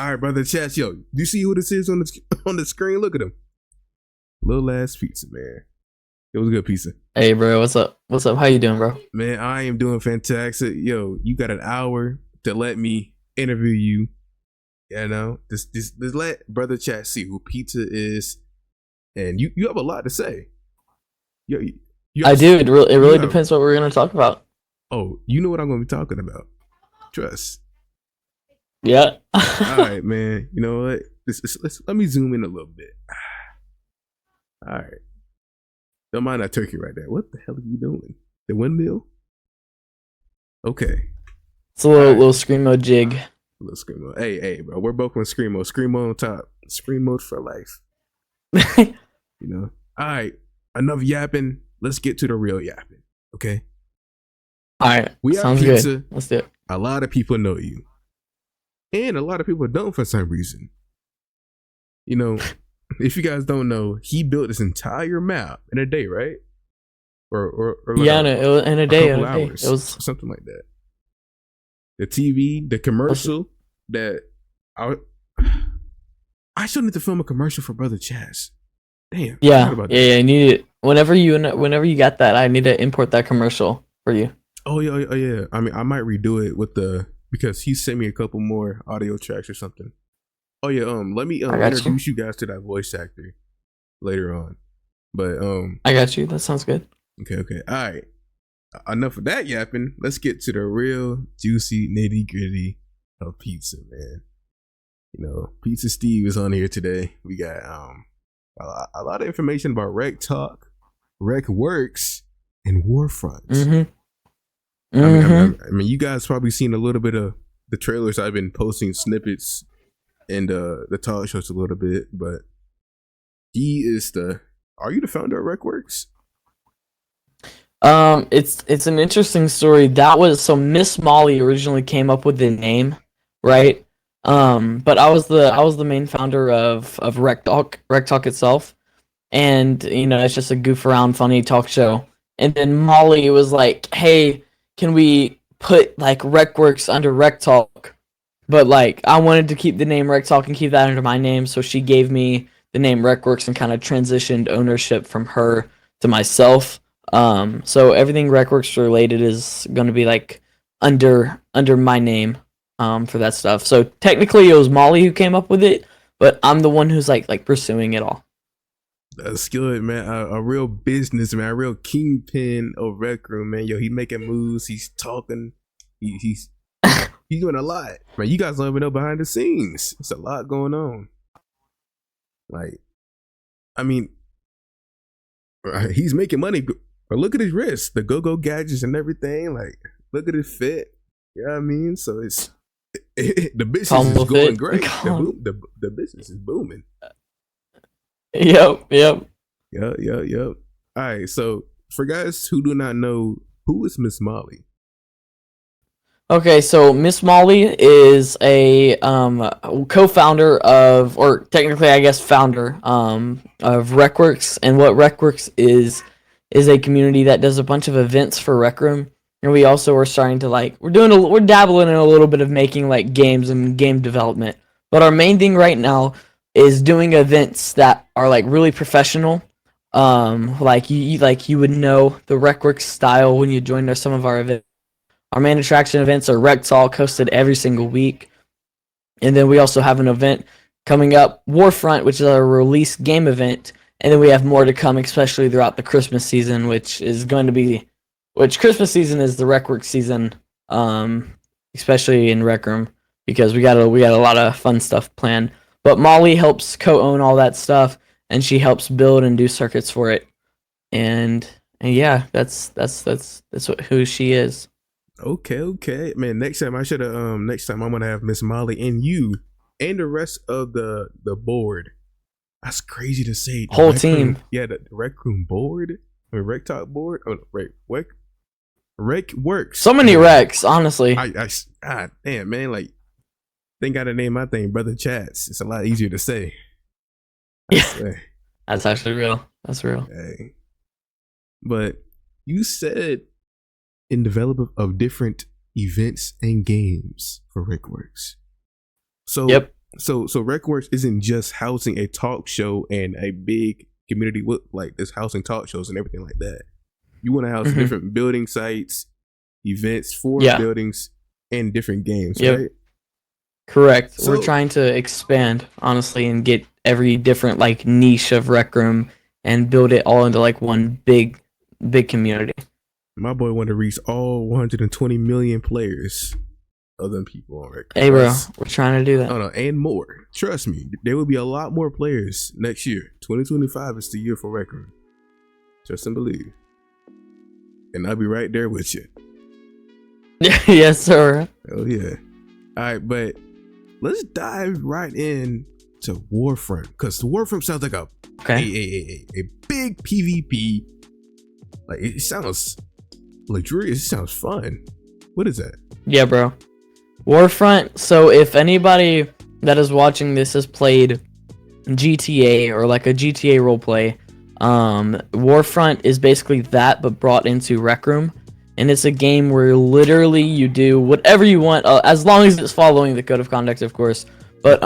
All right, brother. Chats, yo, do you see who this is on the screen? Look at him. Little ass pizza, man. It was a good pizza. Hey, bro, what's up? What's up? How you doing, bro? Man, I am doing fantastic. Yo, you got an hour to let me interview you. You know, just let brother chat see who pizza is, and you have a lot to say. I do. It really depends what we're gonna talk about. Oh, you know what I'm gonna be talking about. Trust. Yeah. All right, man. You know what? Let me zoom in a little bit. All right. Don't mind that turkey right there. What the hell are you doing? The windmill? Okay. It's a little screamo jig. A little screamo. Hey, bro. We're both on screamo. Screamo on top. Screamo for life. You know? All right. Enough yapping. Let's get to the real yapping. Okay? All right. We have Sounds pizza. good. Let's do it. A lot of people know you. And a lot of people don't for some reason. You know, if you guys don't know, he built this entire map in a day, right? Or like yeah, in a day. Hours, it was something like that. The TV, the commercial that I still need to film a commercial for Brother Chaz. Damn. Yeah. I need it. Whenever you got that, I need to import that commercial for you. Oh yeah. I mean, I might redo it because he sent me a couple more audio tracks or something. Oh yeah, let me introduce you guys to that voice actor later on. But I got you. That sounds good. Okay. All right. Enough of that yapping. Let's get to the real juicy nitty gritty of pizza, man. You know, Pizza Steve is on here today. We got a lot of information about Rec Talk, RecWorks, and Warfront. Mm-hmm. I mean, you guys probably seen a little bit of the trailers. I've been posting snippets and the talk shows a little bit, but are you the founder of RecWorks? It's an interesting story. So Miss Molly originally came up with the name, right? But I was the main founder of Rec Talk itself, and you know, it's just a goof around funny talk show. And then Molly was like, "Hey, can we put like RecWorks under Rec Talk?" But like, I wanted to keep the name Rec Talk and keep that under my name, so she gave me the name RecWorks and kind of transitioned ownership from her to myself. So everything RecWorks related is going to be like under my name for that stuff. So technically, it was Molly who came up with it, but I'm the one who's like pursuing it all. That's good, man. A real businessman, a real kingpin of Recroom, man. Yo, he making moves. He's talking. He's doing a lot, man. You guys don't even know behind the scenes. It's a lot going on. Like, I mean, he's making money. But look at his wrist, the go-go gadgets and everything. Like, look at his fit. You know what I mean? So the business is going great. The business is booming. Yep. All right. So for guys who do not know, who is Miss Molly? Okay, so Miss Molly is a co-founder of, or technically, I guess, founder of RecWorks, and what RecWorks is a community that does a bunch of events for Rec Room, and we also are starting to we're dabbling in a little bit of making like games and game development, but our main thing right now is doing events that are like really professional, like you would know the RecWorks style when you join some of our events. Our main attraction events are Rec Talk, hosted every single week. And then we also have an event coming up, Warfront, which is a release game event. And then we have more to come, especially throughout the Christmas season, which Christmas season is the RecWorks season, especially in Rec Room, because we got a lot of fun stuff planned. But Molly helps co-own all that stuff, and she helps build and do circuits for it. And yeah, that's who she is. Okay, man. Next time I'm gonna have Miss Molly and you and the rest of the board. That's crazy to say. Whole team. Yeah, the Rec Room board, or Rec Talk board, RecWorks. So many recs, honestly. God damn, man. Like, they gotta name my thing Brother Chats. It's a lot easier to say. Yeah, that's actually real. That's real. Hey. But you said in development of different events and games for RecWorks. So yep. So RecWorks isn't just housing a talk show and a big community with like this housing talk shows and everything like that. You want to house different building sites, events for buildings, and different games, right? Correct. So, we're trying to expand, honestly, and get every different like niche of Rec Room and build it all into like one big community. My boy want to reach all 120 million players. Other people on Rec Room. Hey, bro, we're trying to do that. Oh no, and more. Trust me, there will be a lot more players next year. 2025 is the year for Rec Room. Trust and believe. And I'll be right there with you. Yes, sir. Oh yeah. All right, but let's dive right in to Warfront, because the Warfront sounds like a big PvP. Like it sounds luxurious. It sounds fun. What is that? Yeah, bro. Warfront. So if anybody that is watching this has played GTA or like a GTA roleplay, Warfront is basically that, but brought into Rec Room. And it's a game where literally you do whatever you want, as long as it's following the code of conduct, of course. But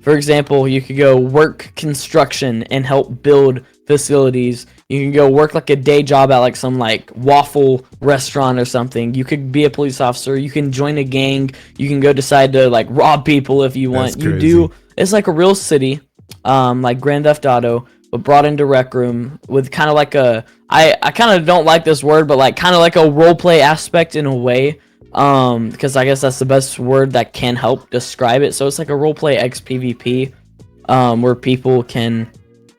for example, you could go work construction and help build facilities. You can go work like a day job at like some like waffle restaurant or something. You could be a police officer. You can join a gang. You can go decide to like rob people if you want. You do. It's like a real city, like Grand Theft Auto, but brought into Rec Room with kind of like a, I kind of don't like this word, but like kind of like a roleplay aspect in a way, because I guess that's the best word that can help describe it. So it's like a roleplay X PvP, where people can,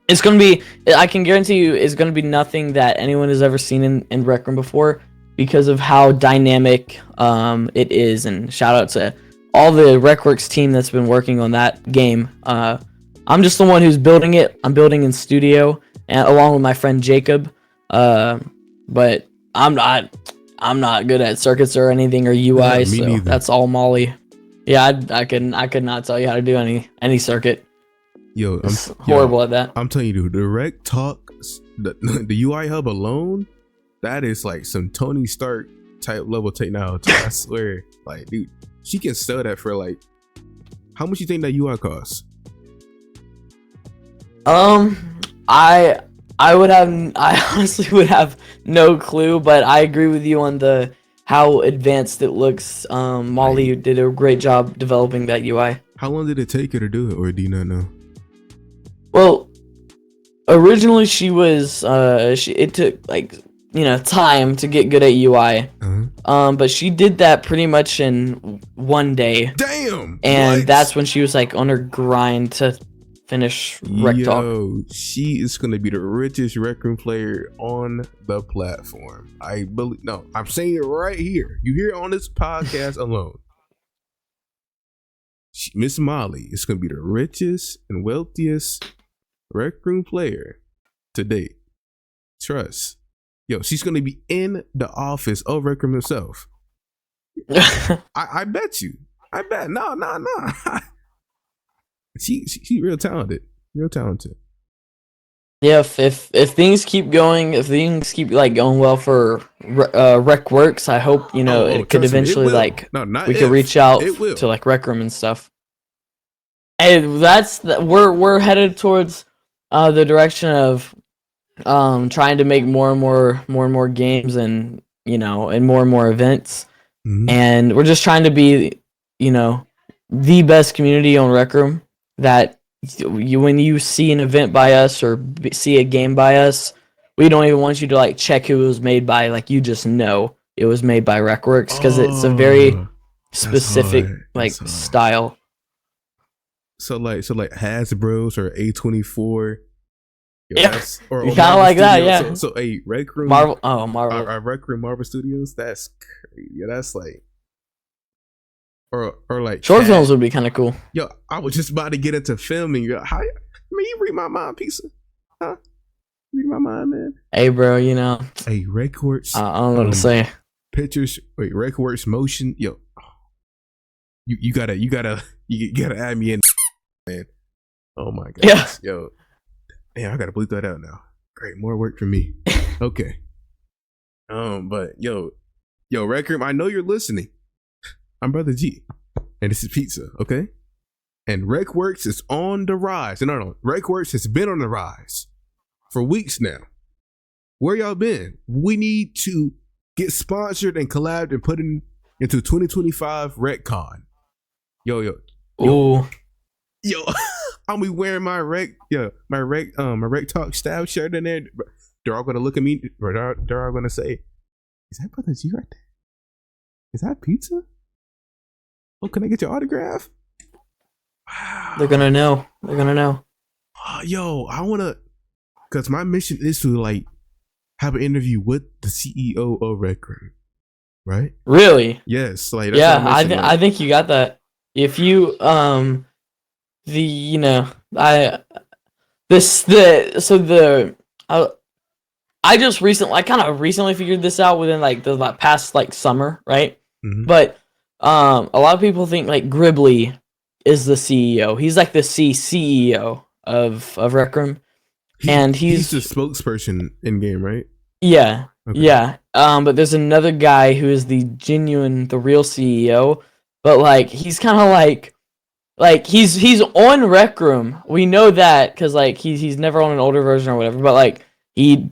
it's going to be, I can guarantee you it's going to be nothing that anyone has ever seen in Rec Room before, because of how dynamic it is. And shout out to all the RecWorks team that's been working on that game. I'm just the one who's building it. I'm building in studio, and along with my friend Jacob. But I'm not good at circuits or anything or UI, so neither. That's all Molly. Yeah, I could not tell you how to do any circuit. Yo, I'm horrible at that. I'm telling you, the Rec Talk, the UI hub alone, that is like some Tony Stark type level technology. I swear, like, dude, she can sell that for like, how much you think that UI costs? I honestly would have no clue, but I agree with you on how advanced it looks. Molly did a great job developing that UI. How long did it take her to do it, or do you not know? Well, originally she was it took like, time to get good at UI. But she did that pretty much in one day. Damn. And that's when she was like on her grind to finish Rec Talk. Yo, she is gonna be the richest Rec Room player on the platform. I believe. No, I'm saying it right here. You hear it on this podcast alone. Miss Molly is gonna be the richest and wealthiest Rec Room player to date. Trust. Yo, she's gonna be in the office of Rec Room himself. I bet you. I bet. No. She real talented. Yeah, if things keep going, if things keep like going well for RecWorks, I hope it could eventually we could reach out to like Rec Room and stuff. And we're headed towards the direction of trying to make more and more games and and more events, and we're just trying to be the best community on Rec Room. That when you see an event by us or see a game by us, we don't even want you to like check who it was made by. Like, you just know it was made by RecWorks, because it's a very specific style. So like Hasbro's or A24. Yeah, or kind of like that. Yeah. So a Rec Room Marvel. Oh, Marvel. Our Rec Room Marvel Studios. That's crazy. Yeah, that's like. Or like short films would be kind of cool. Yo, I was just about to get into filming. You read my mind, piece of, huh? Read my mind, man. Hey, bro, Hey, RecWorks. I don't know what to say. Pictures. Wait, RecWorks motion. Yo, you gotta add me in, man. Oh my god. Yeah. Yo, man, I gotta bleep that out now. Great, more work for me. Okay. But yo, Rec Room, I know you're listening. I'm Brother G, and this is Pizza, okay? And RecWorks is on the rise. No, RecWorks has been on the rise for weeks now. Where y'all been? We need to get sponsored and collabed and put into 2025 RecCon. Yo. Ooh. Yo, I'll be wearing my Rec Talk staff shirt in there. They're all gonna look at me. They're all gonna say, "Is that Brother G right there? Is that pizza? Oh, can I get your autograph?" Wow. They're gonna know. Yo, I wanna, cause my mission is to like have an interview with the CEO of Recroom, right? Really? Yes. Like that's Yeah, my mission, I think you got that. If you I just recently figured this out within like the past like summer, right? Mm-hmm. But a lot of people think like Gribbly is the CEO. He's like the CEO of Recroom, and he's the spokesperson in game, right? Yeah, Okay. yeah. But there's another guy who is the real CEO, but like he's kind of like he's on Rec Room. We know that because like he's never on an older version or whatever. But like he's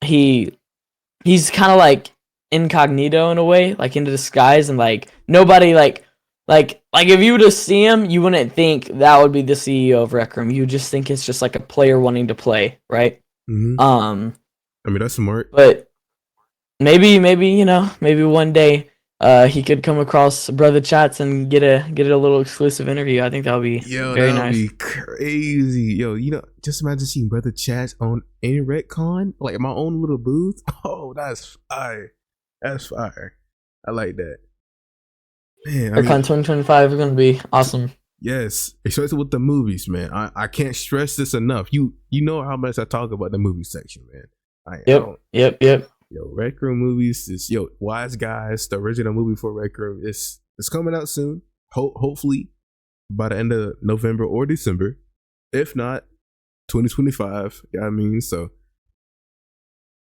kind of like incognito in a way, like into disguise, and like nobody like if you were to see him, you wouldn't think that would be the CEO of Rec Room. You just think it's just like a player wanting to play, right? Mm-hmm. I mean that's smart. But maybe one day he could come across BrothaChats and get a little exclusive interview. I think that would be very nice. Be crazy. Yo, just imagine seeing BrothaChats on any RecCon, like my own little booth. Oh, that's fire. That's fire. I like that. Man, RecCon 2025 is gonna be awesome. Yes, especially with the movies, man. I can't stress this enough. You know how much I talk about the movie section, man. Yep. Yo, Rec Room movies is Wise Guys, the original movie for Rec Room. It's coming out soon. Hopefully by the end of November or December. If not, 2025. You know what I mean? So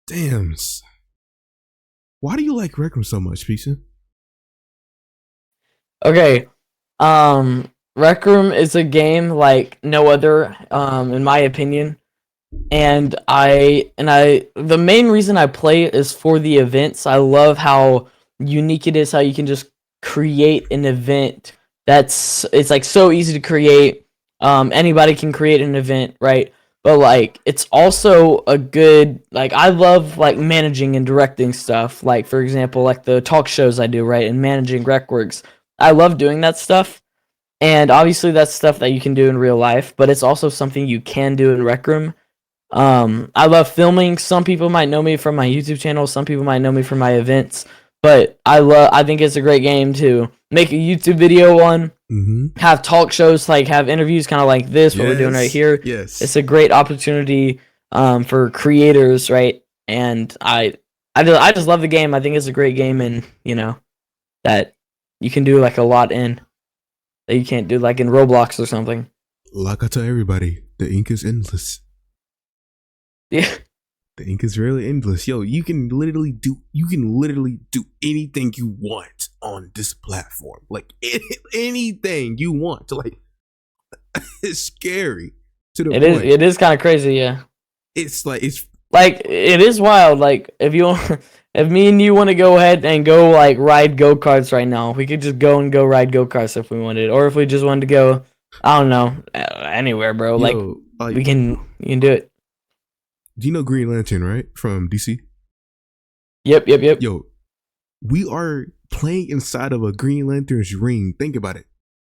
damn. Why do you like Rec Room so much, Pizza? Okay. Rec Room is a game like no other, in my opinion. And the main reason I play it is for the events. I love how unique it is, how you can just create an event it's like so easy to create. Anybody can create an event, right? But like it's also a good, like I love like managing and directing stuff. Like for example, like the talk shows I do, right? And managing RecWorks. I love doing that stuff. And obviously that's stuff that you can do in real life, but it's also something you can do in Rec Room. I love filming. Some people might know me from my YouTube channel. Some people might know me from my events. But I think it's a great game to make a YouTube video on. Mm-hmm. Have talk shows, like have interviews, kind of like this. What we're doing right here. Yes, it's a great opportunity for creators, right? And I just love the game. I think it's a great game, and that you can do like a lot in that you can't do like in Roblox or something. Like I tell everybody, the ink is endless. Yeah. The ink is really endless. Yo, you can literally do anything you want on this platform. Like anything you want. Like it's scary to the point. It is kind of crazy, yeah. It's it is wild. Like if me and you want to go ahead and go like ride go-karts right now, we could just go ride go-karts if we wanted, or if we just wanted to go, I don't know, anywhere, bro. Yo, like we can do it. Do you know Green Lantern, right? From DC? Yep. Yo, we are playing inside of a Green Lantern's ring. Think about it.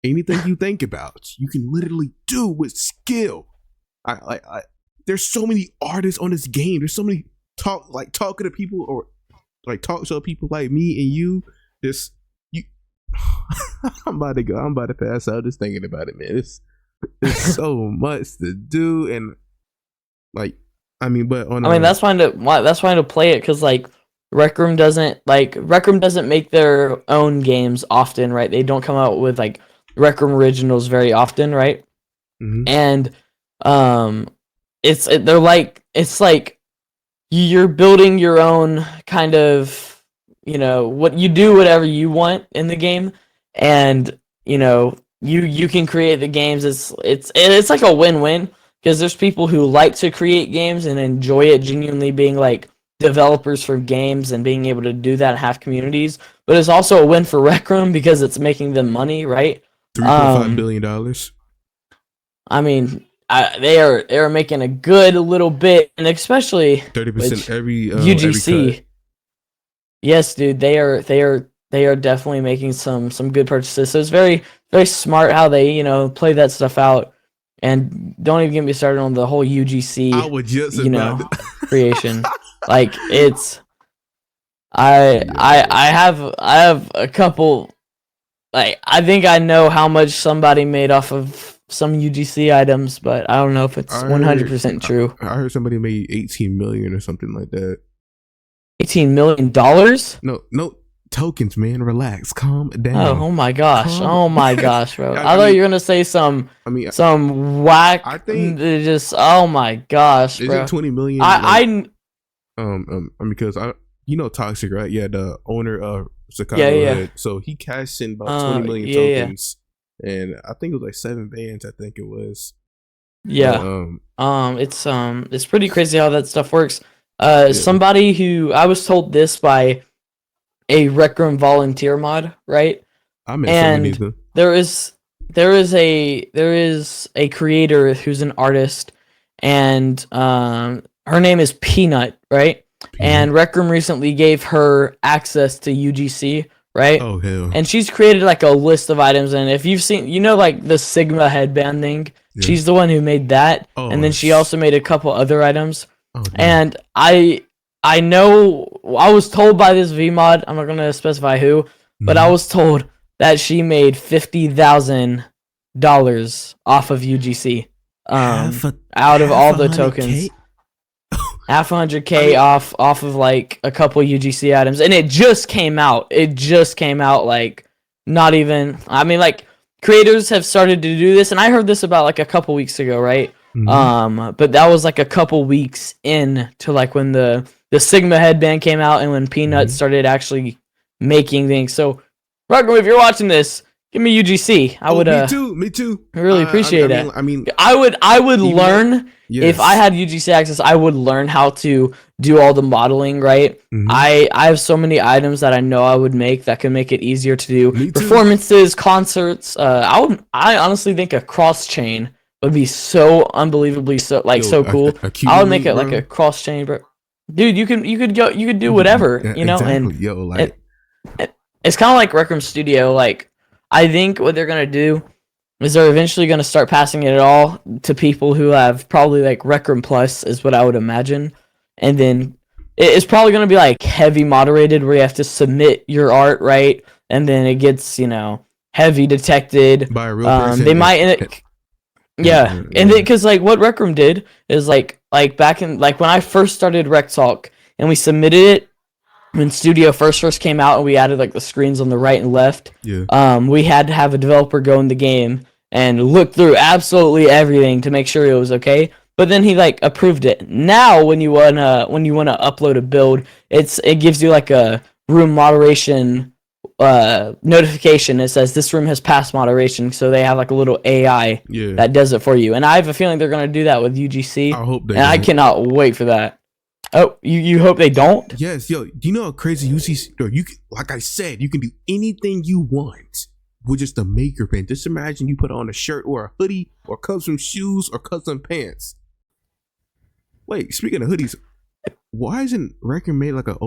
Anything you think about, you can literally do with skill. There's so many artists on this game. There's so many talkative people, or like talk show people like me and you. I'm about to pass out just thinking about it, man. It's so much to do, and like. That's fine to play it, because like Rec Room doesn't make their own games often, right? They don't come out with like Rec Room originals very often, right? Mm-hmm. And it's like you're building your own kind of, what you do, whatever you want in the game, and you can create the games. It's like a win-win, because there's people who like to create games and enjoy it genuinely, being like developers for games and being able to do that and have communities. But it's also a win for Rec Room because it's making them money, right? $3.5 billion. I mean, they are making a good little bit, and especially 30% every UGC. Every cut. Yes, dude, they are definitely making some good purchases. So it's very smart how they play that stuff out. And don't even get me started on the whole UGC. I was just about creation. Like it's, I have a couple. Like I think I know how much somebody made off of some UGC items, but I don't know if it's 100% true. I heard somebody made 18 million or something like that. $18 million? No tokens, man. Relax, calm down. Oh my gosh! Oh my gosh, bro! I thought you were gonna say some whack. I think just oh my gosh, bro. Is it 20 million? Because Toxic, right? Yeah, the owner of Chicago Head. So he cashed in about 20 million tokens, and I think it was like 7 bands. I think it was. Yeah. It's pretty crazy how that stuff works. Somebody who I was told this by a Rec Room volunteer mod, right? I met somebody. There is a creator who's an artist, and her name is Peanut, right? And Rec Room recently gave her access to UGC, right? Oh hell! And she's created like a list of items, and if you've seen, like the Sigma headband thing, she's the one who made that, and then she also made a couple other items. Oh, and I know I was told by this VMod, I'm not gonna specify who, but I was told that she made $50,000 off of UGC, out of all the tokens. Half $100K off of like a couple UGC items, and it just came out. Like not even. I mean, like creators have started to do this, and I heard this about like a couple weeks ago, right? But that was like a couple weeks in to like when the Sigma headband came out and when Peanut started actually making things. So, Rugger, if you're watching this, give me UGC. I would. Me too. I really appreciate it. I mean, I would learn if I had UGC access. I would learn how to do all the modeling. Right. I have so many items that I know I would make that can make it easier to do performances, concerts. I honestly think a cross chain would be so unbelievably so cool. I would make it like a cross chain, bro. Dude, you could do whatever, exactly. And it's kind of like Rec Room Studio. Like, I think what they're gonna do is they're eventually gonna start passing it all to people who have probably like Rec Room Plus, is what I would imagine, and then it's probably gonna be like heavy moderated where you have to submit your art, right, and then it gets heavy detected by a real person. They might end it. Yeah, and then because like what Rec Room did is like back in like when I first started Rec Talk and we submitted it when Studio first came out and we added like the screens on the right and left. Yeah. We had to have a developer go in the game and look through absolutely everything to make sure it was okay. But then he like approved it. Now when you wanna upload a build, it gives you like a room moderation notification. It says this room has passed moderation, so they have like a little AI that does it for you. And I have a feeling they're gonna do that with UGC. I hope they and don't. I cannot wait for that. Oh, you hope they don't? Yes, yo. Do you know how crazy UGC? You can, like I said, you can do anything you want with just a maker pen. Just imagine you put on a shirt or a hoodie or custom shoes or custom pants. Wait, speaking of hoodies, why isn't Rec Room made like a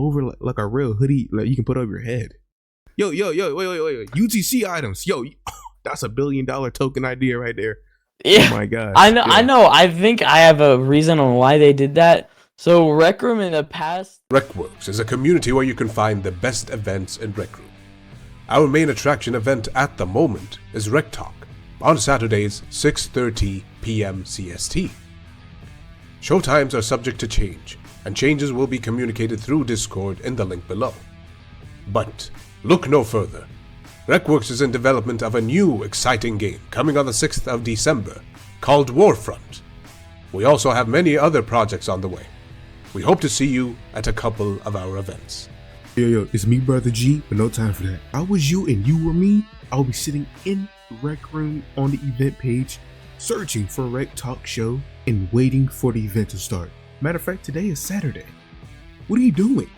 real hoodie like you can put over your head? Yo, wait. UGC items. Yo, that's $1 billion token idea right there. Yeah. Oh my god. I know. I think I have a reason on why they did that. So Rec Room in the past. RecWorks is a community where you can find the best events in Rec Room. Our main attraction event at the moment is Rec Talk on Saturdays 6:30 p.m. CST. Showtimes are subject to change, and changes will be communicated through Discord in the link below. But look no further. RecWorks is in development of a new, exciting game coming on the 6th of December called Warfront. We also have many other projects on the way. We hope to see you at a couple of our events. Yo, it's me, Brother G, but no time for that. I was you and you were me, I will be sitting in Rec Room on the event page, searching for Rec Talk Show and waiting for the event to start. Matter of fact, today is Saturday. What are you doing?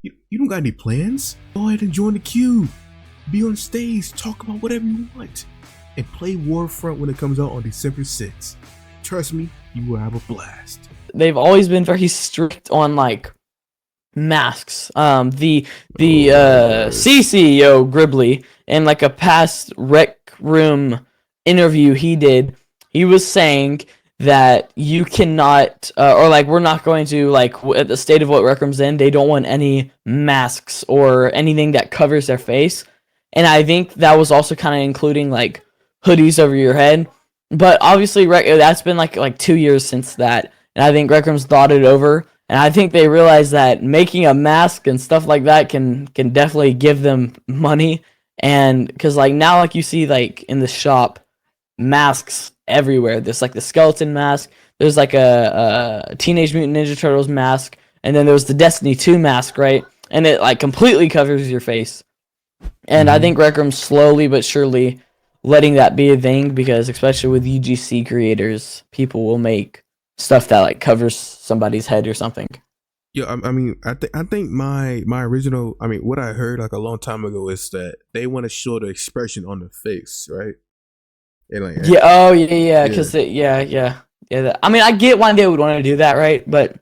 You don't got any plans? Go ahead and join the queue. Be on stage, talk about whatever you want, and play Warfront when it comes out on December 6th. Trust me, you will have a blast. They've always been very strict on like masks. The CCEO Gribbly, in like a past Rec Room interview he did, he was saying that you cannot, or like we're not going to, like at the state of what Rec Room's in, they don't want any masks or anything that covers their face. And I think that was also kind of including like hoodies over your head. But obviously that's been like 2 years since that. And I think Rec Room's thought it over. And I think they realize that making a mask and stuff like that can definitely give them money. And because like now, like you see like in the shop, masks everywhere. There's like the skeleton mask. There's like a Teenage Mutant Ninja Turtles mask. And then there's the Destiny 2 mask, right? And it like completely covers your face. And I think Rec Room's slowly but surely letting that be a thing, because especially with UGC creators, people will make stuff that like covers somebody's head or something. Yeah, I mean, I think my original, I mean, what I heard like a long time ago is that they want to show the expression on the face, right? And like, because I mean, I get why they would want to do that, right? But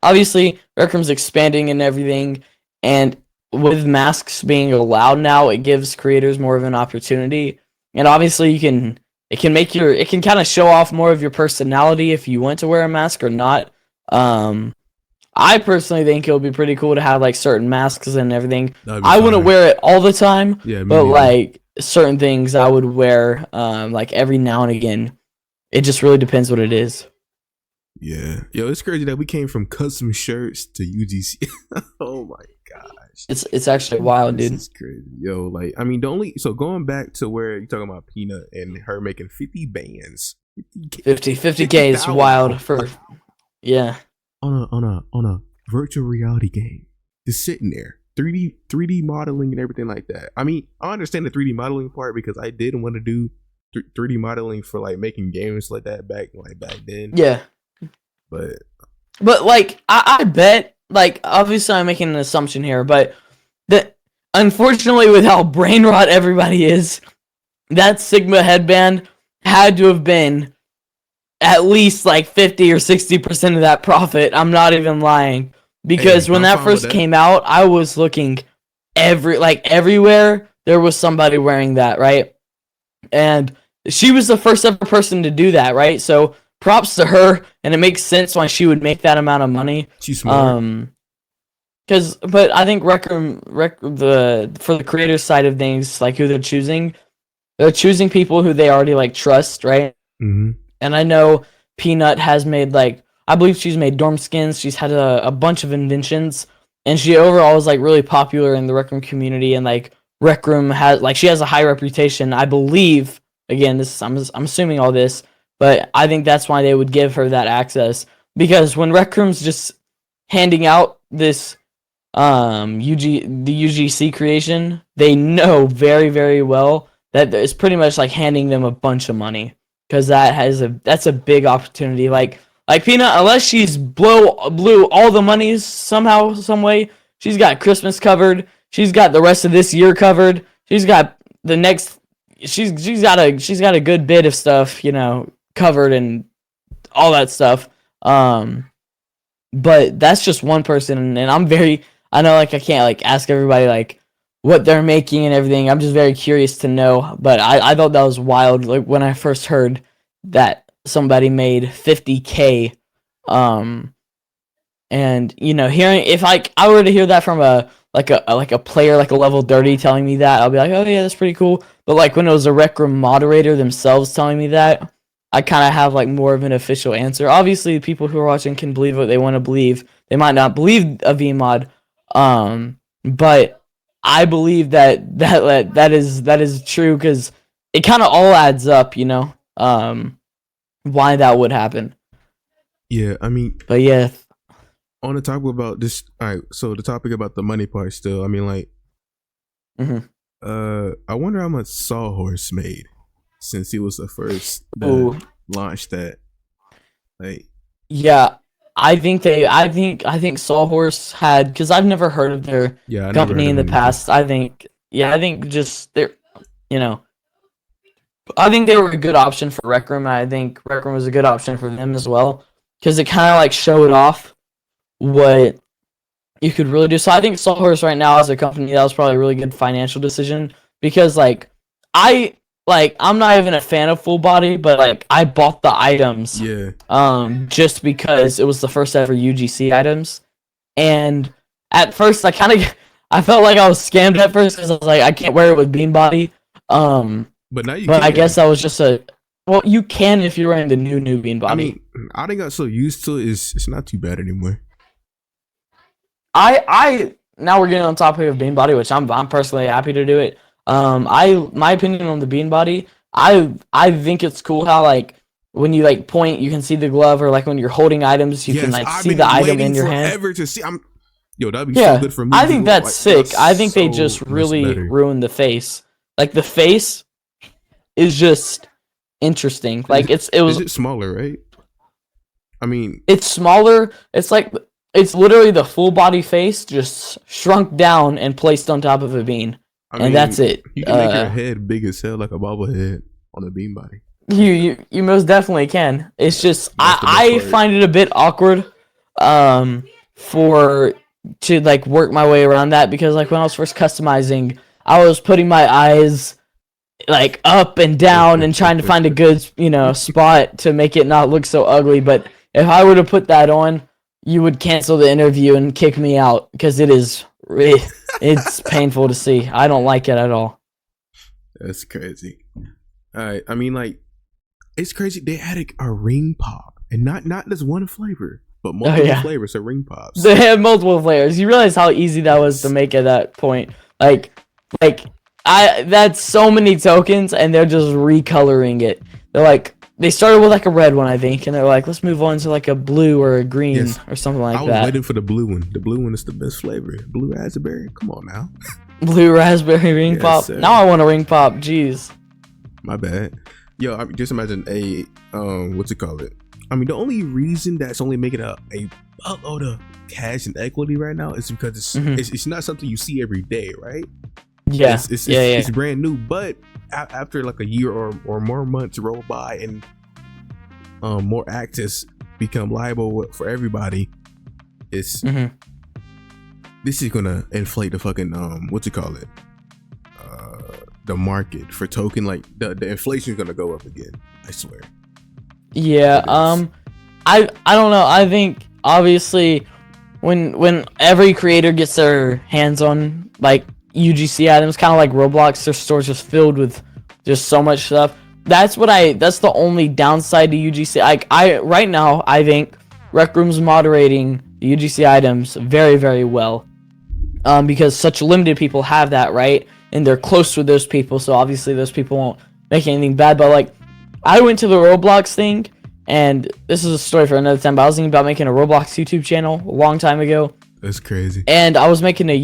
obviously, Rec Room's expanding and everything, and with masks being allowed now, it gives creators more of an opportunity. And obviously, it can kind of show off more of your personality if you want to wear a mask or not. I personally think it would be pretty cool to have like certain masks and everything. I wouldn't wear it all the time, but like certain things I would wear like every now and again. It just really depends what it is. Yeah. Yo, it's crazy that we came from custom shirts to UGC. Oh my gosh. It's actually wild, dude. It's crazy. Yo, like, I mean, so going back to where you're talking about Peanut and her making 50 bands. 50K is wild for, yeah. On a virtual reality game. Just sitting there. 3D modeling and everything like that. I mean, I understand the 3D modeling part because I did want to do 3D modeling for like making games like that back then. Yeah. But like I bet, like obviously I'm making an assumption here, but that unfortunately with how brain rot everybody is, that Sigma headband had to have been at least like 50 or 60% of that profit. I'm not even lying, because when that first came out, I was looking everywhere there was somebody wearing that, right? And she was the first ever person to do that, right? So props to her, and it makes sense why she would make that amount of money. She's smart. But I think for the creator side of things, like who they're choosing people who they already like trust, right? Mm-hmm. And I know Peanut has made I believe she's made dorm skins. She's had a bunch of inventions, and she overall is like really popular in the Rec Room community, and like Rec Room she has a high reputation. I believe, again, I'm assuming all this, but I think that's why they would give her that access, because when Rec Room's just handing out this the UGC creation, they know very, very well that it's pretty much like handing them a bunch of money, because that's a big opportunity. Like Peanut, unless she's blew all the monies somehow, some way, she's got Christmas covered. She's got the rest of this year covered. She's got the next. She's got a good bit of stuff, covered and all that stuff. But that's just one person, and I know I can't ask everybody what they're making and everything. I'm just very curious to know. But I thought that was wild. Like when I first heard that somebody made 50K, and hearing, if I were to hear that from a player, like a level 30 telling me that, I'll be like, oh yeah, that's pretty cool. But when it was a Rec Room moderator themselves telling me that, I kind of have more of an official answer. Obviously, people who are watching can believe what they want to believe. They might not believe a VMod, but I believe that is true, because it kind of all adds up, why that would happen. Yeah, I mean, but yeah. On the topic about this, all right. So the topic about the money part, still, I mean, mm-hmm. I wonder how much Sawhorse made since he was the first Ooh. that launched that. Like, Yeah, I think Sawhorse had, because I've never heard of their yeah, I never company heard in of the him either. past. I think just they're, you know, I think they were a good option for Rec Room. And I think Rec Room was a good option for them as well, because it kind of like showed off what you could really do. So I think Sawhorse right now as a company, that was probably a really good financial decision, because I'm not even a fan of full body, but like I bought the items Yeah, just because it was the first ever UGC items. And at first I felt like I was scammed at first, because I was like, I can't wear it with bean body. but now you But can. I guess that was just well, you can if you're wearing the new bean body. I mean, I think I got so used to it. It's not too bad anymore. I now we're getting on topic of bean body, which I'm personally happy to do it. My opinion on the bean body, I think it's cool how like when you like point, you can see the glove, or like when you're holding items, you can like I've see been the item waiting in your hand. forever to see. Yo, that'd be Yeah, so good for me. I think that's sick. I think they so just much really better. ruined the face. Like the face is just interesting. Like Is it was it smaller, right? I mean, it's smaller. It's like it's literally the full body face just shrunk down and placed on top of a bean, I and mean, that's it. You can make your head big as hell, like a bobblehead on a bean body. You most definitely can. It's just That's the best I part. find it a bit awkward for to like work my way around that, because like when I was first customizing, I was putting my eyes like up and down and trying to find a good, spot to make it not look so ugly. But if I were to put that on, you would cancel the interview and kick me out, because it's painful to see. I don't like it at all. That's crazy. All right, I mean, like, it's crazy. They added a ring pop, and not just one flavor, but multiple yeah. flavors of ring pops. They have multiple flavors. You realize how easy that was to make at that point. Like that's so many tokens, and they're just recoloring it. They started with like a red one, I think, and they're like, let's move on to like a blue or a green Yes. or something like I was that. waiting for the blue one. The blue one is the best flavor. Blue raspberry. Come on now. Blue raspberry ring Yes, pop. sir. Now I want a ring pop. Jeez. My bad. Yo, I mean, just imagine what's it called? I mean, the only reason that's only making a buttload of cash and equity right now is because it's not something you see every day, right? Yeah. It's brand new, but after like a year or more months roll by and more access become liable for everybody, it's this is gonna inflate the fucking the market for token. Like the inflation is gonna go up again, I swear. Yeah, I don't know. I think obviously when every creator gets their hands on like UGC items, kind of like Roblox, their store's just filled with just so much stuff. That's the only downside to UGC. Like right now, I think Rec Room's moderating the UGC items very, very well. Because such limited people have that, right? And they're close with those people, so obviously those people won't make anything bad. But like, I went to the Roblox thing, and this is a story for another time, but I was thinking about making a Roblox YouTube channel a long time ago. That's crazy. And I was making an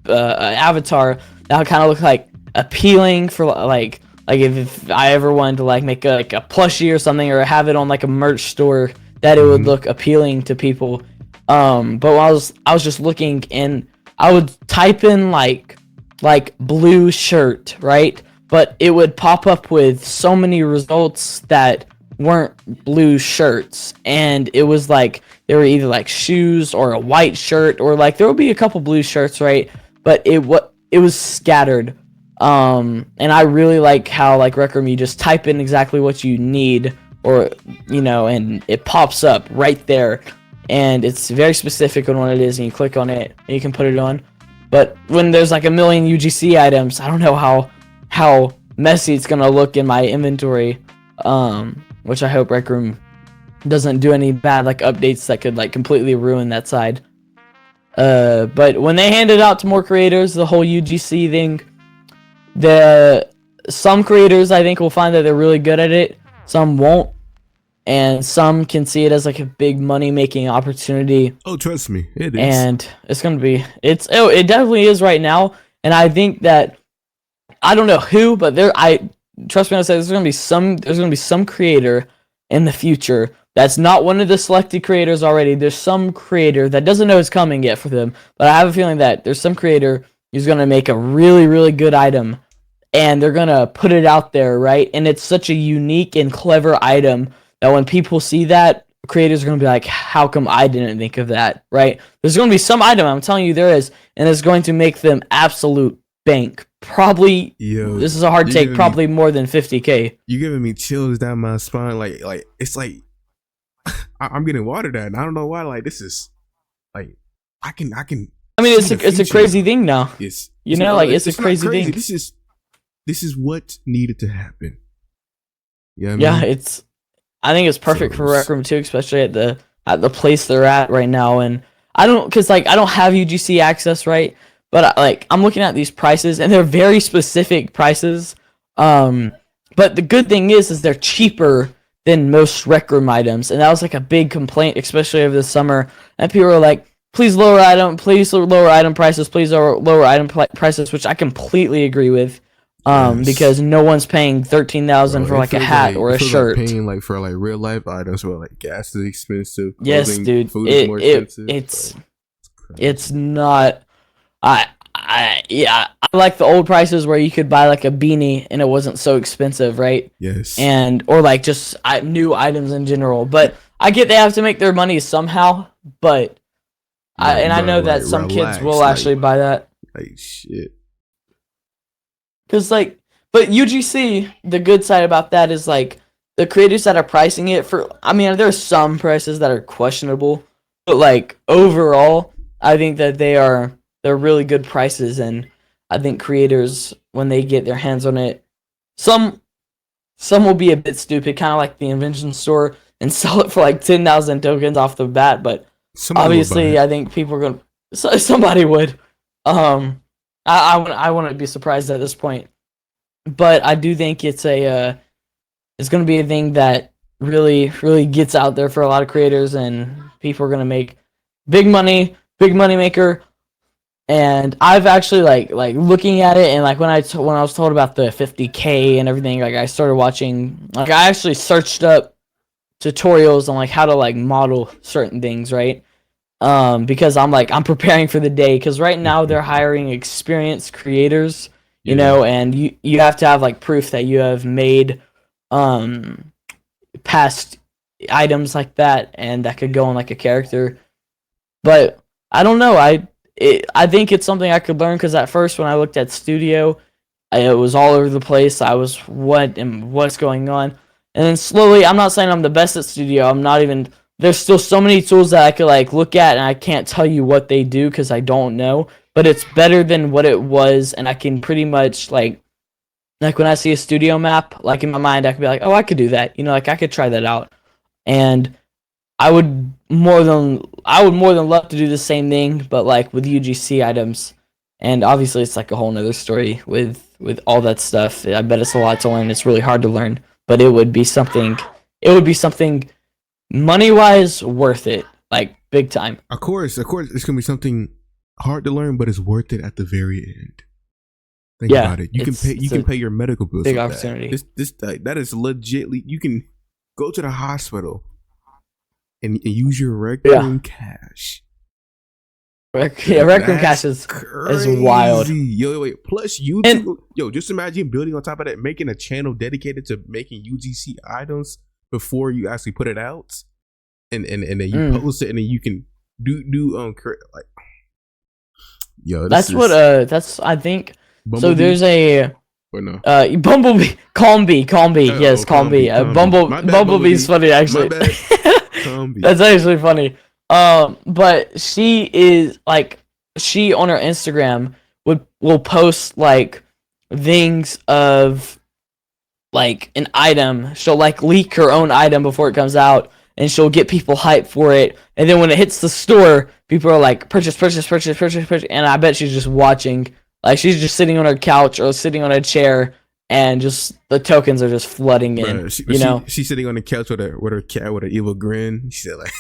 avatar that kind of looked like appealing for like if I ever wanted to like make a plushie or something, or have it on like a merch store, that it would look appealing to people. But when I was just looking, and I would type in like blue shirt, right? But it would pop up with so many results that weren't blue shirts, and it was like they were either like shoes or a white shirt, or like there would be a couple blue shirts, right? But it was scattered. And I really like how like Rec Room, you just type in exactly what you need, or and it pops up right there, and it's very specific on what it is, and you click on it and you can put it on. But when there's like a million UGC items, I don't know how messy it's gonna look in my inventory, which I hope Rec Room doesn't do any bad like updates that could like completely ruin that side. But when they hand it out to more creators, the whole UGC thing, some creators I think will find that they're really good at it, some won't, and some can see it as like a big money making opportunity. Oh, trust me, it is. And it's gonna be it definitely is right now. And I think that I don't know who, but trust me when I say there's gonna be some creator in the future that's not one of the selected creators already. There's some creator that doesn't know it's coming yet for them, but I have a feeling that there's some creator who's gonna make a really, really good item, and they're gonna put it out there, right? And it's such a unique and clever item that when people see that, creators are gonna be like, "How come I didn't think of that?" Right? There's gonna be some item, I'm telling you, there is, and it's going to make them absolute bank. Probably, this is a hard take. Probably more than 50K. You're giving me chills down my spine. Like it's like I'm getting watered at, and I don't know why. Like this is like I can. I mean, it's a crazy thing now. It's a crazy thing. This is what needed to happen. Yeah, I think it's perfect for Rec Room 2, especially at the place they're at right now. And I don't have UGC access, right? But I'm looking at these prices, and they're very specific prices. But the good thing is they're cheaper than most Rec Room items, and that was like a big complaint, especially over the summer. And people were like, please lower item prices, please lower item prices, which I completely agree with. Because no one's paying $13,000 for like a hat or a shirt. Like paying like for like real life items where like gas is expensive. Yes, dude. Food is more expensive. It's not. I like the old prices where you could buy like a beanie and it wasn't so expensive, right? Yes. Or like just new items in general. But I get they have to make their money somehow. But I know that some kids will actually buy that. Like shit. Cause but UGC, the good side about that is like the creators that are pricing it for. I mean, there's some prices that are questionable, but like overall, I think that they're really good prices, and I think creators, when they get their hands on it, some will be a bit stupid, kind of like the Invention Store, and sell it for like 10,000 tokens off the bat. But obviously, I think people are going. Somebody would. I wouldn't be surprised at this point, but I do think it's going to be a thing that really, really gets out there for a lot of creators, and people are going to make big money maker. And I've actually like looking at it, and like when I was told about the 50K and everything, like I started watching, like I actually searched up tutorials on like how to like model certain things, right? Because I'm preparing for the day, because right now they're hiring experienced creators, you know, and you have to have like proof that you have made past items like that, and that could go on like a character. But I don't know, I think it's something I could learn, because at first when I looked at Studio, it was all over the place. I was what's going on, and then slowly, I'm not saying I'm the best at Studio. I'm not even. There's still so many tools that I could like look at, and I can't tell you what they do because I don't know. But it's better than what it was, and I can pretty much like when I see a Studio map, like in my mind, I could be like, oh, I could do that. You know, like I could try that out, and I would more than love to do the same thing, but like with UGC items. And obviously, it's like a whole nother story with all that stuff. I bet it's a lot to learn. It's really hard to learn, but it would be something. Money-wise, worth it, like big time. Of course, it's gonna be something hard to learn, but it's worth it at the very end. Think about it. You can pay your medical bills. Big opportunity. That is legitly. You can go to the hospital and use your Recroom cash. Recroom cash is wild. Wait. Plus YouTube. Just imagine building on top of that, making a channel dedicated to making UGC items before you actually put it out, and then you post it, and then you can do like that's I think. Bumblebee? So there's a Bumblebee, Calmbee, yes, Calmbee. Bumblebee's funny actually. That's actually funny. But she is like, she on her Instagram will post like things of like an item. She'll like leak her own item before it comes out, and she'll get people hyped for it. And then when it hits the store, people are like, purchase. And I bet she's just watching. Like she's just sitting on her couch or sitting on a chair, and just the tokens are just flooding in. She's sitting on the couch with her cat with an evil grin. She said like,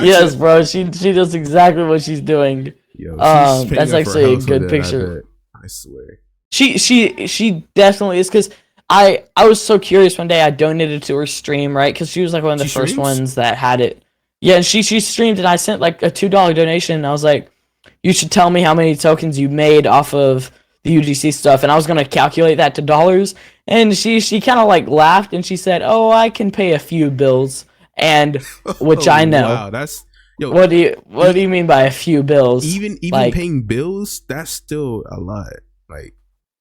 Yes, bro. She does exactly what she's doing. Yo, she's paying That's up for actually a house with good that, picture. I swear. She definitely is, because I was so curious one day. I donated to her stream, right? Because she was like one of the She first streams? ones that had it. Yeah, and she streamed, and I sent like a $2 donation. And I was like, you should tell me how many tokens you made off of the UGC stuff, and I was gonna calculate that to dollars. And she kind of like laughed, and she said, "Oh, I can pay a few bills," and which I know. Wow, that's yo. What do you mean by a few bills? Even like, paying bills, that's still a lot. Like,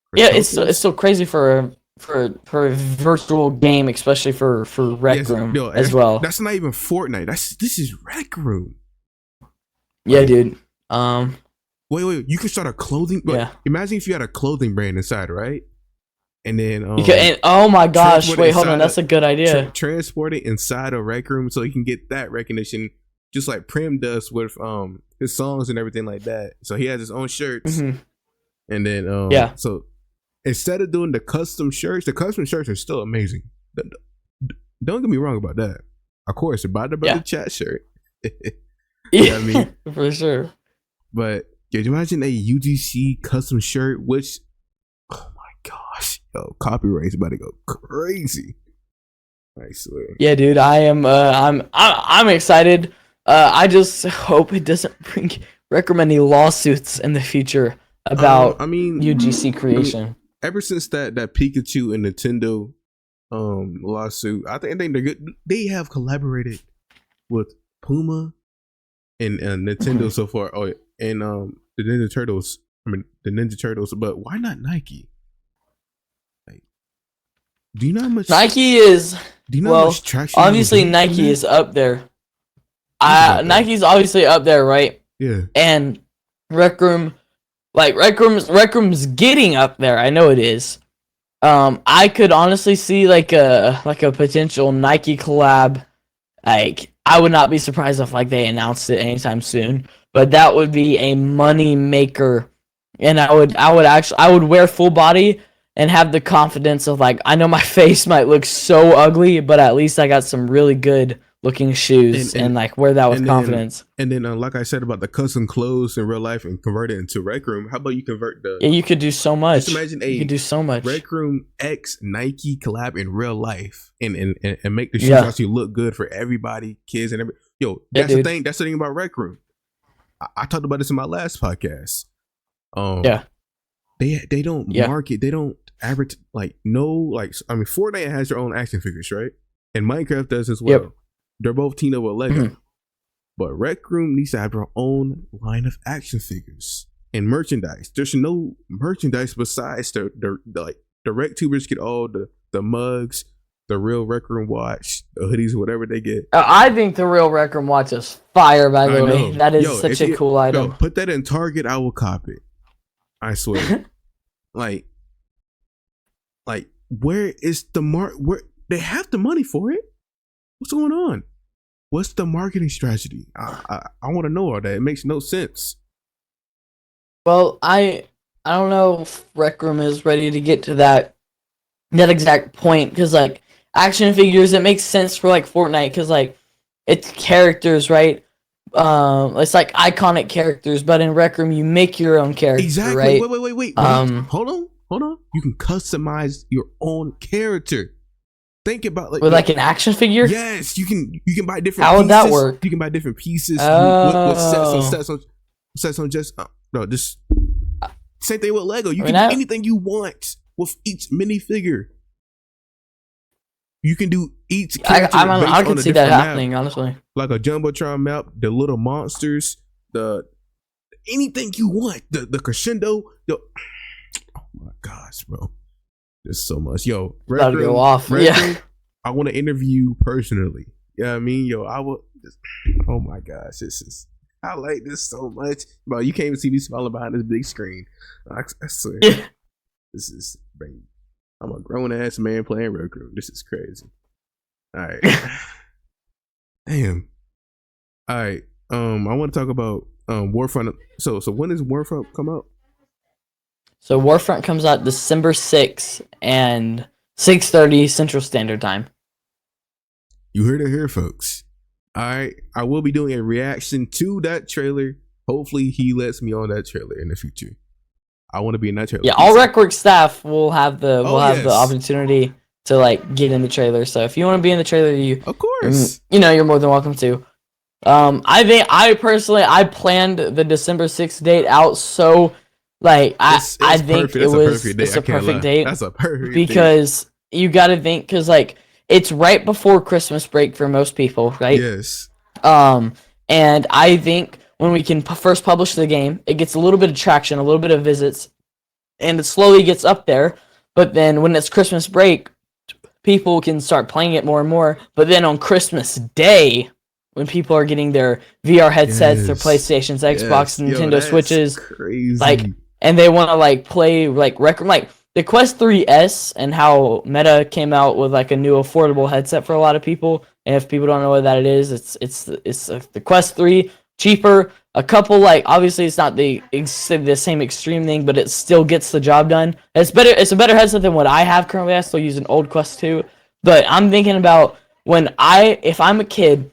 for yeah, tokens? it's still crazy for a virtual game, especially for Rec Yes, Room yo, as well. That's not even Fortnite. This is Rec Room. Yeah, dude. Wait, you can start a clothing. Yeah. Imagine if you had a clothing brand inside, right? And then oh my gosh, transport it wait, hold on, inside that's a good idea. Transport it inside a Rec Room so you can get that recognition, just like Prim does with his songs and everything like that. So he has his own shirts, Mhm. and then Yeah. So instead of doing the custom shirts are still amazing. Don't get me wrong about that. Of course, buy the BrothaChats shirt. You know what I mean? For sure. But could you imagine a UGC custom shirt? Which, oh my gosh, yo, copyright's about to go crazy. I swear. Yeah, dude, I am. I'm excited. I just hope it doesn't bring recommend any lawsuits in the future about UGC creation. Ever since that Pikachu and Nintendo lawsuit, I think they're good. They have collaborated with Puma and Nintendo so far. Oh, and the Ninja Turtles. The Ninja Turtles. But why not Nike? Like, do you know how much Nike is? Do you know how much traction? Obviously, Nike is up there. Nike's obviously up there, right? Yeah. And Rec Room's getting up there. I know it is. I could honestly see like a potential Nike collab. Like, I would not be surprised if like they announced it anytime soon. But that would be a money maker, and I would wear full body and have the confidence of like, I know my face might look so ugly, but at least I got some really good looking shoes and like wear that with confidence. And then like I said about the custom clothes in real life and convert it into Rec Room, how about you convert the? Yeah, you could do so much. Just imagine you could do so much. Rec Room X Nike collab in real life and make the shoes actually look good for everybody, kids and everybody. Yo, that's the thing. That's the thing about Rec Room. I talked about this in my last podcast. They don't market. They don't advertise. Fortnite has their own action figures, right? And Minecraft does as well. Yep. They're both teamed up with Lego. But Rec Room needs to have their own line of action figures and merchandise. There's no merchandise besides the Rec Tubers get all the mugs, the real Rec Room watch, the hoodies, whatever they get. I think the real Rec Room watch is fire, by the way. That is such a cool item. Put that in Target, I will cop it. I swear. like where is the where they have the money for it? What's going on? What's the marketing strategy? I want to know all that. It makes no sense. Well, I don't know if Rec Room is ready to get to that exact point, because like action figures, it makes sense for like Fortnite because like it's characters, right? It's like iconic characters, but in Rec Room you make your own character. Exactly. Right? Wait. Hold on. You can customize your own character. Think about with like an action figure. Yes, you can buy different. How pieces. would that work? You can buy different pieces with sets on just same thing with Lego. You can do anything you want with each minifigure. You can do each character. I can see that happening, map. Honestly. Like a Jumbotron map, the little monsters, anything you want, the crescendo. Oh my gosh, bro. There's so much. Yo, Rec Room, go off. Room, I want to interview personally. Yeah, I mean, yo, I will. Oh my gosh, I like this so much, bro. You can't even see me smiling behind this big screen. I swear, this is. I'm a grown ass man playing Rec Room. This is crazy. All right, damn. All right, I want to talk about Warfront. So when does Warfront come out? So Warfront comes out December 6th and 6:30 Central Standard Time. You heard it here, folks. All right, I will be doing a reaction to that trailer Hopefully, he lets me on that trailer in the future. I want to be in that trailer. Yeah, all RecWorks staff will have the the opportunity to like get in the trailer. So if you want to be in the trailer, of course, you're more than welcome to. I personally planned the December 6th date out so like I think it's a perfect date. That's a perfect because you got to think because like it's right before Christmas break for most people, right? Yes. And I think when we can first publish the game, it gets a little bit of traction, a little bit of visits, and it slowly gets up there. But then when it's Christmas break, people can start playing it more and more. But then on Christmas Day, when people are getting their VR headsets, their PlayStations, Xbox, Nintendo Switches, crazy. like, and they want to like play like Recroom, like the Quest 3S, and how Meta came out with like a new affordable headset for a lot of people. And if people don't know what that is, it's the Quest 3, cheaper. A couple like obviously it's not the same extreme thing, but it still gets the job done. It's better. It's a better headset than what I have currently. I still use an old Quest 2, but I'm thinking about if I'm a kid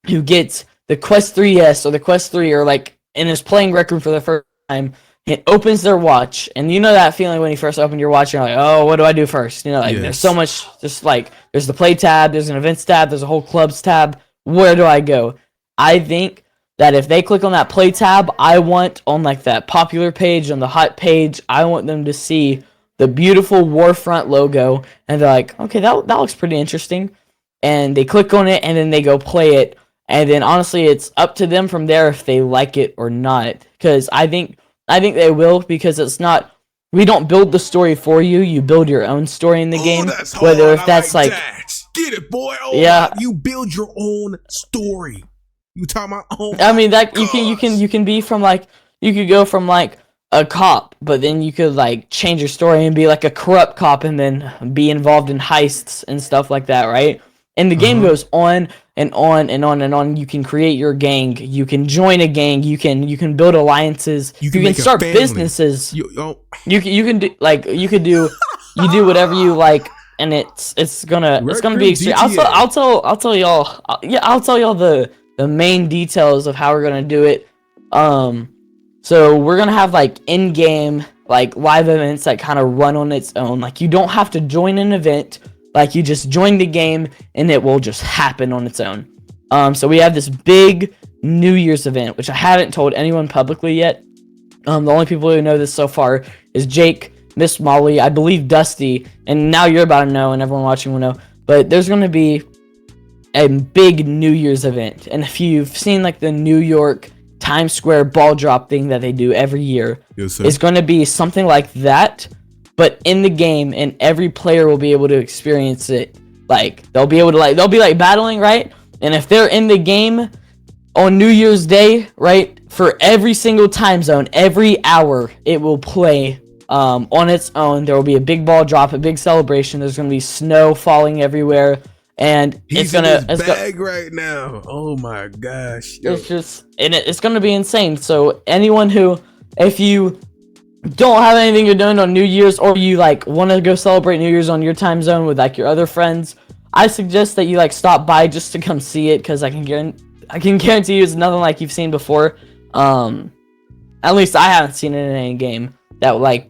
who gets the Quest 3S or the Quest 3 or like and is playing Rec Room for the first time, it opens their watch, and you know that feeling when you first open your watch, you're like, oh, what do I do first? You know, like there's so much, just like there's the play tab, there's an events tab, there's a whole clubs tab. Where do I go? I think that if they click on that play tab, I want on like that popular page, on the hot page, I want them to see the beautiful Warfront logo, and they're like, okay, that looks pretty interesting, and they click on it, and then they go play it, and then honestly, it's up to them from there if they like it or not, because I think they will, because it's not, we don't build the story for you, you build your own story in the game, whether if that's like get it, boy. You build your own story. You talking about? I mean that you can be from like, you could go from like a cop, but then you could like change your story and be like a corrupt cop and then be involved in heists and stuff like that, right? And the game goes on and on and on and on. You can create your gang. You can join a gang. You can build alliances. You can start businesses. You can do like you do whatever you like, and it's gonna be extreme. I'll tell y'all. I'll tell y'all the main details of how we're gonna do it. So we're gonna have like in-game like live events that kind of run on its own. Like you don't have to join an event. Like you just join the game and it will just happen on its own. So we have this big New Year's event, which I haven't told anyone publicly yet. The only people who know this so far is Jake, Miss Molly, I believe Dusty, and now you're about to know, and everyone watching will know. But there's going to be a big New Year's event, and if you've seen like the New York Times Square ball drop thing that they do every year, it's going to be something like that, but in the game, and every player will be able to experience it. Like they'll be battling, right? And if they're in the game on New Year's Day, right, for every single time zone, every hour, it will play on its own. There will be a big ball drop, a big celebration. There's going to be snow falling everywhere, and it's bag right now. Oh my gosh! Yo. It's going to be insane. So anyone who, if you don't have anything you're doing on New Year's, or you like want to go celebrate New Year's on your time zone with like your other friends, I suggest that you like stop by just to come see it, because I can guarantee you it's nothing like you've seen before. At least I haven't seen it in any game that would like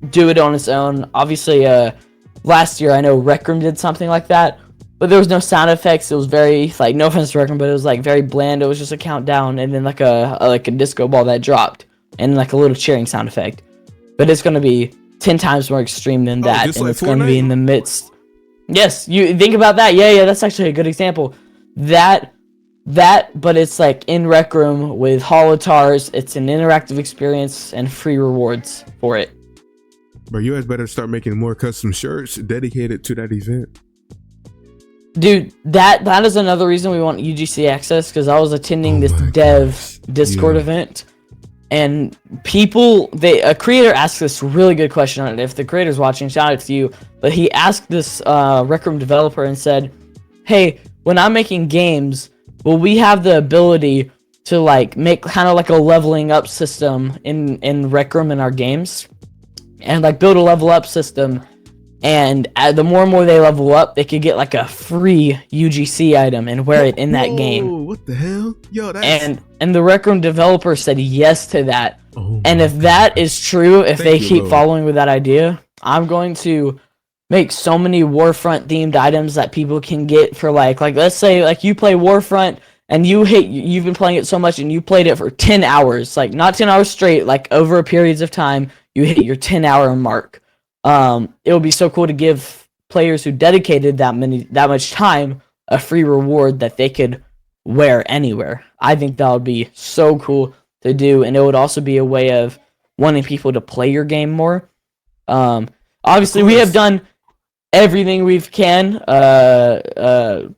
do it on its own. Obviously, last year I know Rec Room did something like that, but there was no sound effects. It was very like, no offense to Rec Room, but it was like very bland. It was just a countdown and then like a disco ball that dropped and like a little cheering sound effect. But it's gonna be 10 times more extreme than that, and like it's gonna be in the midst. Yes, you think about that. Yeah, that's actually a good example. That, but it's like in Rec Room with holotars. It's an interactive experience and free rewards for it. But you guys better start making more custom shirts dedicated to that event. Dude, that is another reason we want UGC access, because I was attending this dev Discord event, and a creator asked this really good question on it. If the creator's watching, shout out to you. But he asked this Rec Room developer and said, hey, when I'm making games, will we have the ability to like make kind of like a leveling up system in Rec Room in our games, and like build a level up system And the more and more they level up, they could get like a free UGC item and wear it in that game. What the hell? Yo, that's... And the Rec Room developer said yes to that. Oh and if that is true, if they keep following with that idea, I'm going to make so many Warfront themed items that people can get for like let's say like you play Warfront and you've been playing it so much and you played it for 10 hours, like not 10 hours straight, like over periods of time, you hit your 10-hour mark. It would be so cool to give players who dedicated that much time a free reward that they could wear anywhere. I think that would be so cool to do, and it would also be a way of wanting people to play your game more. Obviously, we have done everything we can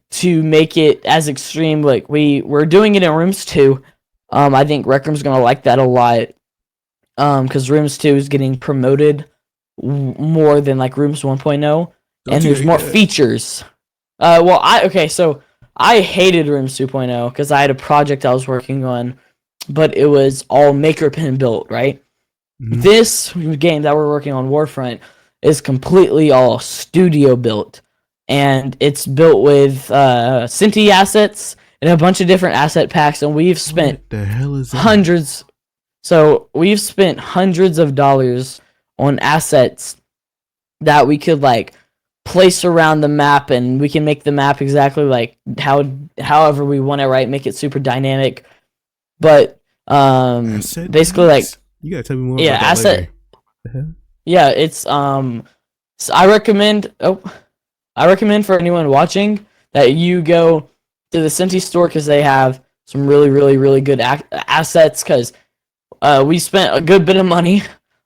to make it as extreme. Like we're doing it in Rooms 2. I think Rec Room's gonna like that a lot, because Rooms 2 is getting promoted more than like Rooms 1.0, and there's more features. So I hated Rooms 2.0 because I had a project I was working on, but it was all Maker Pen built, right? Mm-hmm. This game that we're working on, Warfront, is completely all studio built, and it's built with Cinti assets and a bunch of different asset packs, and we've spent what the hell is that? hundreds. So we've spent hundreds of dollars on assets that we could like place around the map, and we can make the map exactly like however we want it, right? Make it super dynamic. But basically like you gotta tell me more about that asset later. Yeah, it's so I recommend for anyone watching that you go to the Cinti store, because they have some really, really, really good assets, because we spent a good bit of money.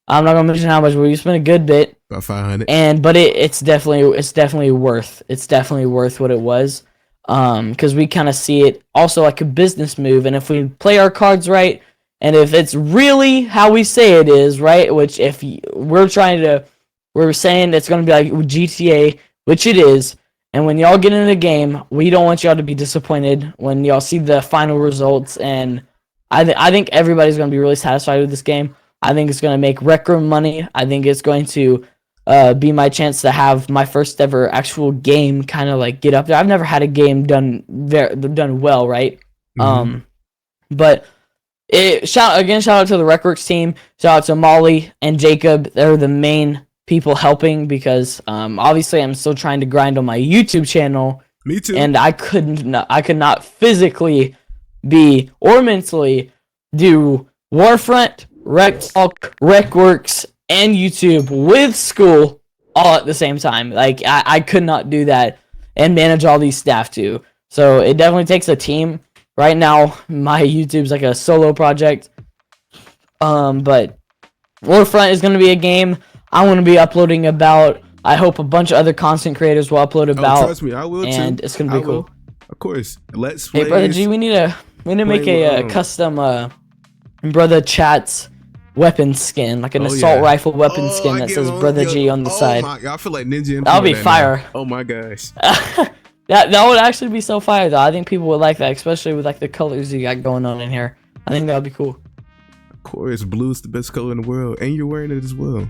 I'm not gonna mention how much, but we spent a good bit. About 500. But it's definitely worth what it was. Because we kind of see it also like a business move, and if we play our cards right, and if it's really how we say it is, right, which if we're saying it's gonna be like GTA, which it is, and when y'all get in the game, we don't want y'all to be disappointed when y'all see the final results. And I think everybody's gonna be really satisfied with this game. I think it's gonna make Rec Room money. I think it's going to be my chance to have my first ever actual game kind of like get up there. I've never had a game done well, right? Mm-hmm. But shout out to the RecWorks team. Shout out to Molly and Jacob. They're the main people helping, because obviously I'm still trying to grind on my YouTube channel. Me too. And I could not physically be or mentally do Warfront, RecTalk, RecWorks, and YouTube with school all at the same time. Like I could not do that and manage all these staff too. So it definitely takes a team. Right now, my YouTube's like a solo project. But Warfront is going to be a game I want to be uploading about. I hope a bunch of other content creators will upload about. Trust me, I will too. And it's going to be cool. Of course. Let's play. Hey, Brother G, we need to make a custom BrothaChats weapon skin, like an assault rifle weapon skin that says Brother G on the side. I feel like Ninja. That'll be fire. Now. Oh my gosh. That would actually be so fire though. I think people would like that, especially with like the colors you got going on in here. I think that would be cool. Of course, blue's the best color in the world, and you're wearing it as well.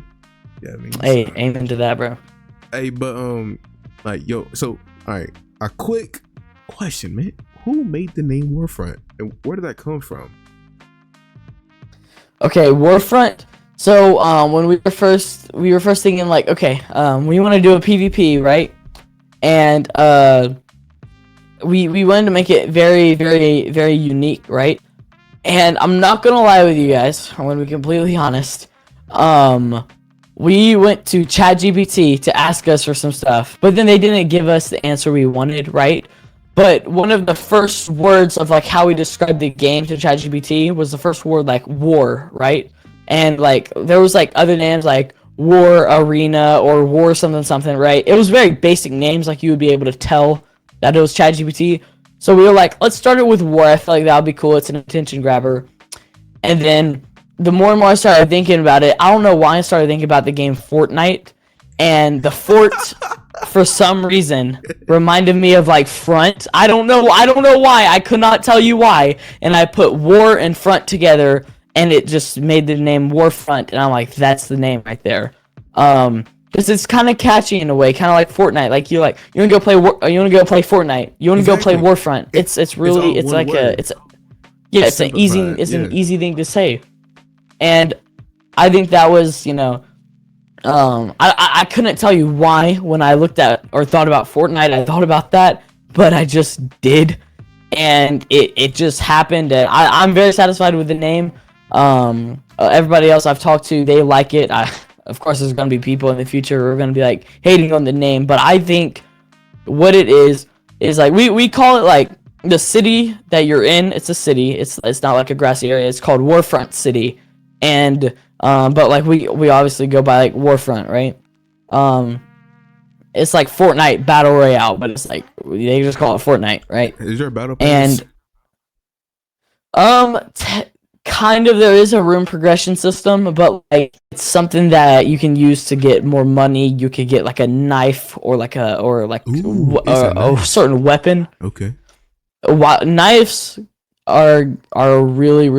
Yeah, I mean, hey, amen to that, bro. Hey, but like so all right, a quick question, man. Who made the name Warfront, and where did that come from? Okay, Warfront. So when we were first thinking like, okay, we want to do a PvP, right? And we wanted to make it very, very, very unique, right? And I'm not gonna lie with you guys, I'm gonna be completely honest. We went to ChatGPT to ask us for some stuff, but then they didn't give us the answer we wanted, right? But one of the first words of like how we described the game to ChatGPT was the first word like war, right? And like there was like other names like War Arena or War something, right? It was very basic names, like you would be able to tell that it was ChatGPT. So we were like, let's start it with War. I feel like that would be cool. It's an attention grabber. And then the more and more I started thinking about it, I don't know why I started thinking about the game Fortnite, and the fort for some reason reminded me of like front. I don't know why. I could not tell you why. And I put war and front together, and it just made the name Warfront, and I'm like, that's the name right there. Because it's kind of catchy in a way, kind of like Fortnite. Like you want to go play Fortnite. You want to go play Warfront. It's really it's like word. It's an easy thing to say. And I think that was, I couldn't tell you why when I looked at or thought about Fortnite, I thought about that, but I just did. And it just happened. And I'm very satisfied with the name. Everybody else I've talked to, they like it. Of course, there's going to be people in the future who are going to be like hating on the name, but I think what it is like we call it like the city that you're in. It's a city. It's not like a grassy area. It's called Warfront City, and but like we obviously go by like Warfront, right? It's like Fortnite Battle Royale, but it's like they just call it Fortnite, right? Is there a battle pass? And kind of, there is a room progression system, but like it's something that you can use to get more money. You could get like a knife or a certain weapon. Okay. Knives are a really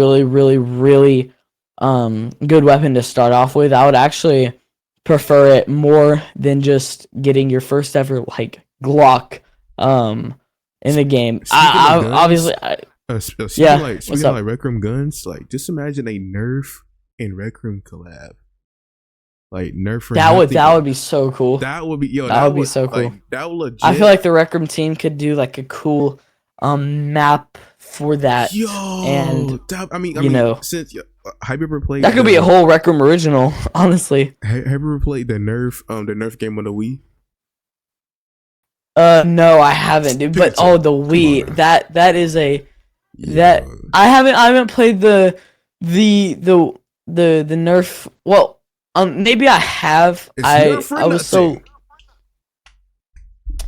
good weapon to start off with. I would actually prefer it more than just getting your first ever like Glock in the game. Obviously. Speaking like Rec Room guns, like just imagine a Nerf and Rec Room collab. Like Nerf for that would be so cool. That would be so cool. Like, that would legit. I feel like the Rec Room team could do like a cool map for that. Since have you ever played? That could be a whole Rec Room original, honestly. Have you ever played the Nerf game on the Wii? No, I haven't, dude. But the Wii, that is a. That I haven't played the Nerf. Well, maybe I have. I was so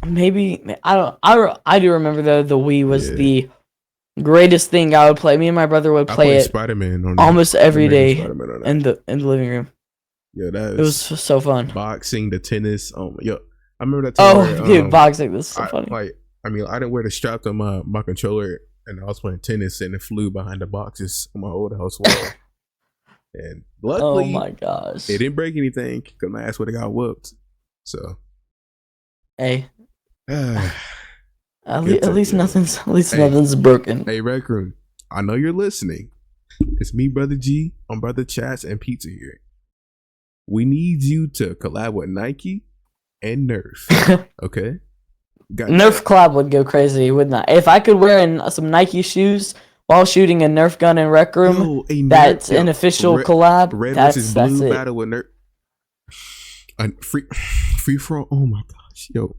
maybe I do remember though the Wii was the greatest thing I would play. Me and my brother would play it Spider-Man on almost every day in the living room. Yeah, it was so fun. Boxing, the tennis. I remember that time. Dude, boxing. This is so funny. I didn't wear the strap on my controller. And I was playing tennis and it flew behind the boxes on my old house wall. And luckily, oh my gosh, it didn't break anything because my ass would have got whooped. So, hey, at least nothing's broken. Hey, Rec Room, I know you're listening. It's me, Brother G, on BrothaChats and Pizza here. We need you to collab with Nike and Nerf. Okay. Nerf collab would go crazy, wouldn't I? If I could wear some Nike shoes while shooting a Nerf gun in Rec Room, that's an official collab. Red versus blue battle with Nerf. Free for all. Oh my gosh, yo,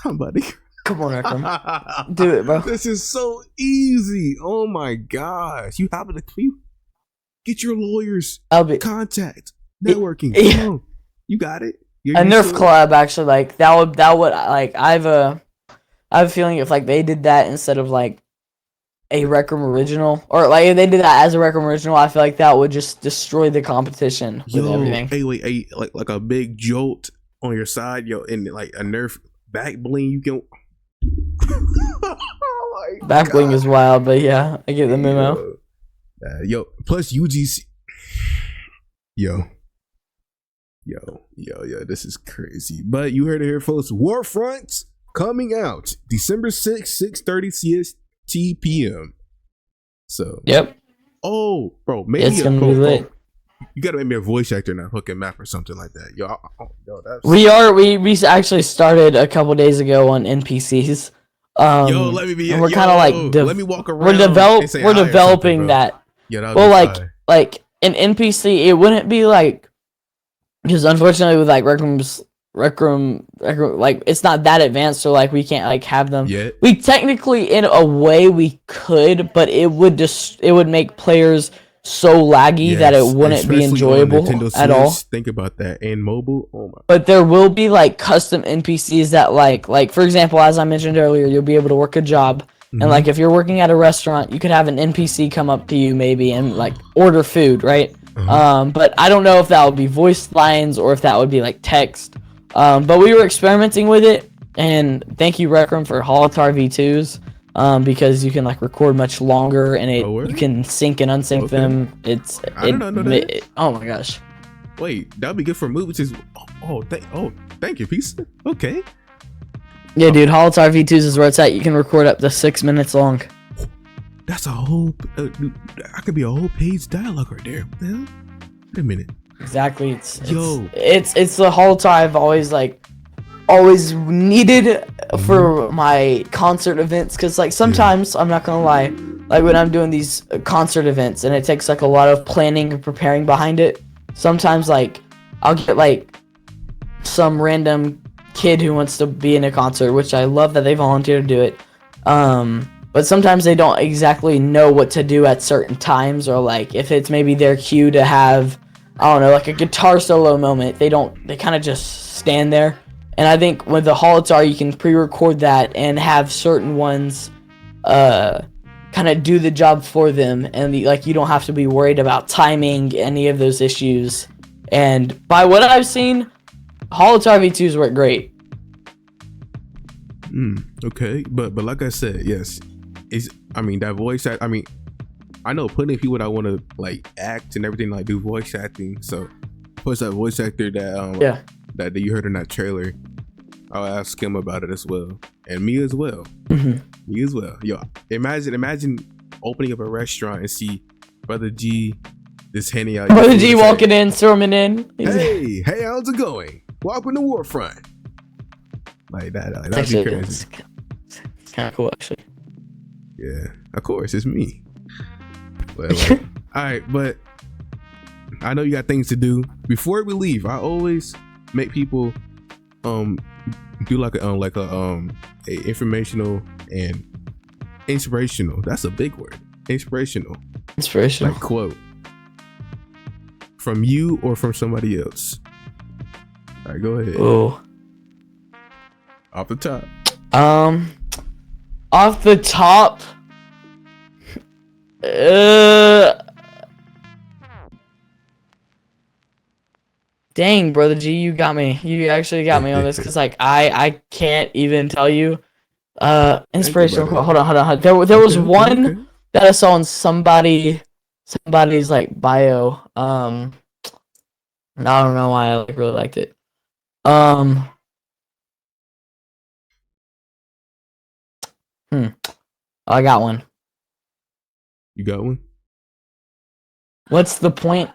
I'm about to. Come on, Rec Room, do it, bro. This is so easy. Oh my gosh, you have to get your lawyers. Contact networking. Come on. You got it. A Nerf collab, actually, like that would like I have a feeling if like they did that instead of like a Rec Room original, or like if they did that as a Rec Room original, I feel like that would just destroy the competition with everything. Hey, like a big jolt on your side, and like a Nerf back bling, you can. Oh my back bling is wild, but yeah, I get the memo. Plus UGC. Yo, this is crazy. But you heard it here, folks. Warfront coming out December 6th, 6:30 CST PM. So yep. Oh, bro, maybe it's gonna be lit. You gotta make me a voice actor now, hook and map or something like that. That's we actually started a couple days ago on NPCs. Let me be. We're kind of like let me walk around. We're developing that. Well, like an NPC, it wouldn't be like. Because unfortunately, with like Rec Room, like it's not that advanced, so like we can't like have them. Yet. We technically, in a way, we could, but it would make players so laggy that it wouldn't be enjoyable at all. Think about that, and mobile. Oh my! But there will be like custom NPCs that like for example, as I mentioned earlier, you'll be able to work a job, and like if you're working at a restaurant, you could have an NPC come up to you maybe and like order food, right? But I don't know if that would be voice lines or if that would be like text. But we were experimenting with it, and thank you Rec Room for Holotar V2s, because you can like record much longer and you can sync and unsync them. Oh my gosh. Wait, that'd be good for movies. Thank you, pizza. Okay. Yeah, dude, Holotar V2s is where it's at. You can record up to 6 minutes long. That's a whole. I could be a whole page dialogue right there. What the hell? Wait a minute. Exactly. It's Yo. the Holotar I've always needed for my concert events, because like sometimes I'm not gonna lie, like when I'm doing these concert events and it takes like a lot of planning and preparing behind it, sometimes like I'll get like some random kid who wants to be in a concert, which I love that they volunteer to do it, but sometimes they don't exactly know what to do at certain times, or like if it's maybe their cue to have, I don't know, like a guitar solo moment, they kind of just stand there. And I think with the Holotar, you can pre-record that and have certain ones kind of do the job for them, and like you don't have to be worried about timing any of those issues. And by what I've seen, Holotar V2s work great. Okay, but like I said, yes, that voice act. I know plenty of people that want to like act and everything, like do voice acting. So, plus that voice actor that that you heard in that trailer, I'll ask him about it as well, and me as well. Me as well. Yo, imagine opening up a restaurant and see Brother G just handing out. Brother G walking in, storming in. Hey, how's it going? Welcome to Warfront. Like that. Like, that'd be crazy. It's kind of cool, actually. Yeah, of course, it's me. Well, all right, but I know you got things to do. Before we leave, I always make people do like a informational and inspirational. That's a big word. Inspirational like quote from you or from somebody else. All right, go ahead. Oh, off the top. Off the top. Dang, Brother G, you got me. You actually got me on this, because like I can't even tell you. Inspirational quote. Hold on. There was one that I saw in somebody's like bio. I don't know why I like really liked it. I got one. You got one? What's the point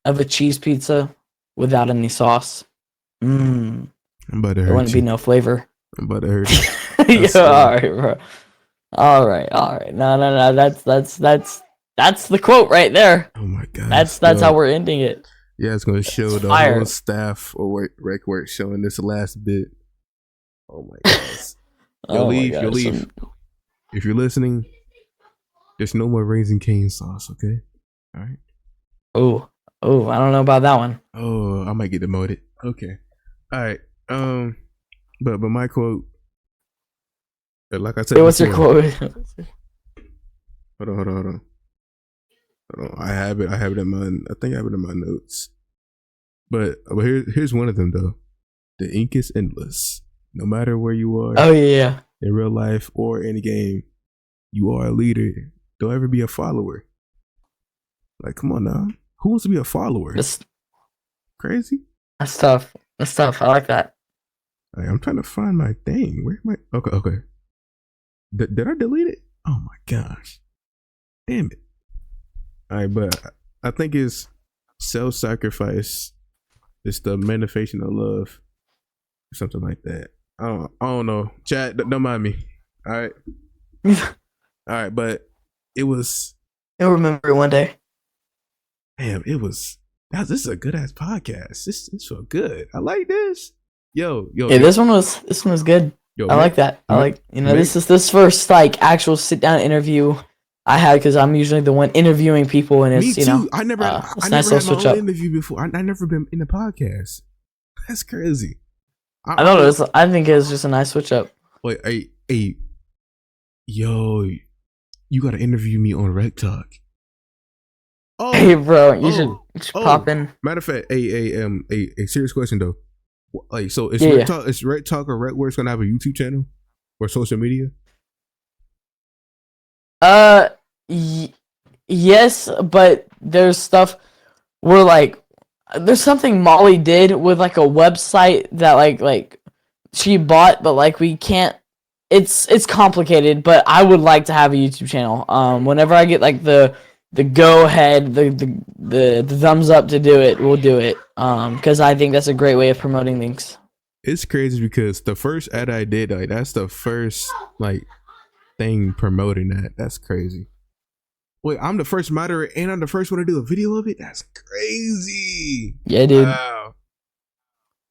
of a cheese pizza without any sauce? I'm about to hurt there wouldn't be no flavor. I'm about to hurt you. Yeah, all right, bro. All right. No. That's the quote right there. Oh my god. That's how we're ending it. Yeah, it's gonna show it's the fire. whole staff or RecWorks showing this last bit. Oh my gosh. You'll leave. If you're listening, there's no more Raising Cane sauce, okay? All right. Oh, I don't know about that one. Oh, I might get demoted. Okay. All right. But my quote, like I said, what's your quote? Hold on. I have it in my. I think I have it in my notes. But here's one of them though. The ink is endless. No matter where you are. Oh yeah. In real life or in a game, you are a leader. Don't ever be a follower. Like, come on now. Who wants to be a follower? That's crazy. That's tough. I like that. I'm trying to find my thing. Where am I? Okay. Did I delete it? Oh my gosh. Damn it. All right, but I think it's self-sacrifice. It's the manifestation of love. Something like that. I don't know. Chat, don't mind me. All right. All right, but it was. You'll remember it one day. Damn, it was. This is a good ass podcast. This felt good. I like this. Yo. Yeah, this one was good. Yo, I like that. I like this is this first like actual sit down interview I had, because I'm usually the one interviewing people, and it's me too. I never had my own interview before. I never been in the podcast. That's crazy. I think it was just a nice switch up. Wait, hey, yo, you gotta interview me on Rec Talk. Oh, hey, bro, you should pop in. Matter of fact, a serious question though. Like, so is Rec Talk or RecWorks gonna have a YouTube channel or social media? Yes, but there's stuff we're like there's something Molly did with like a website that like she bought, but like we can't. It's complicated, but I would like to have a YouTube channel. Whenever I get like the go ahead, the thumbs up to do it, we'll do it. Because I think that's a great way of promoting things. It's crazy because the first ad I did, like that's the first like thing promoting that. That's crazy. Wait, I'm the first moderator and I'm the first one to do a video of it? That's crazy. Yeah, dude. Wow.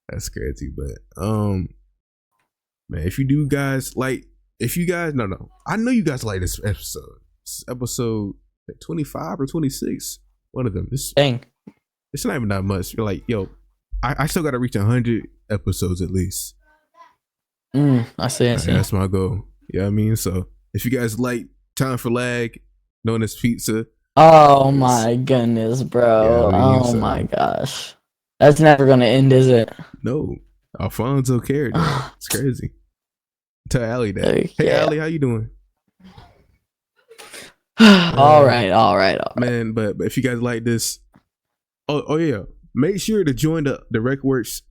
That's crazy, but man, if you do guys like, if you guys no, I know you guys like this episode. This is episode 25 or 26. One of them. Dang. It's not even that much. You're like, yo, I still gotta reach 100 episodes at least. I see. That's my goal. Yeah, I mean, so if you guys like Time for Lag, known as Pizza. Oh my goodness, bro. Yeah, I mean, oh my gosh. That's never gonna end, is it? No. Alfonso cared. It's crazy. Tell Allie that. Hey, Yeah. Allie, how you doing? All right. Man, but if you guys like this, oh yeah, make sure to join the RecWorks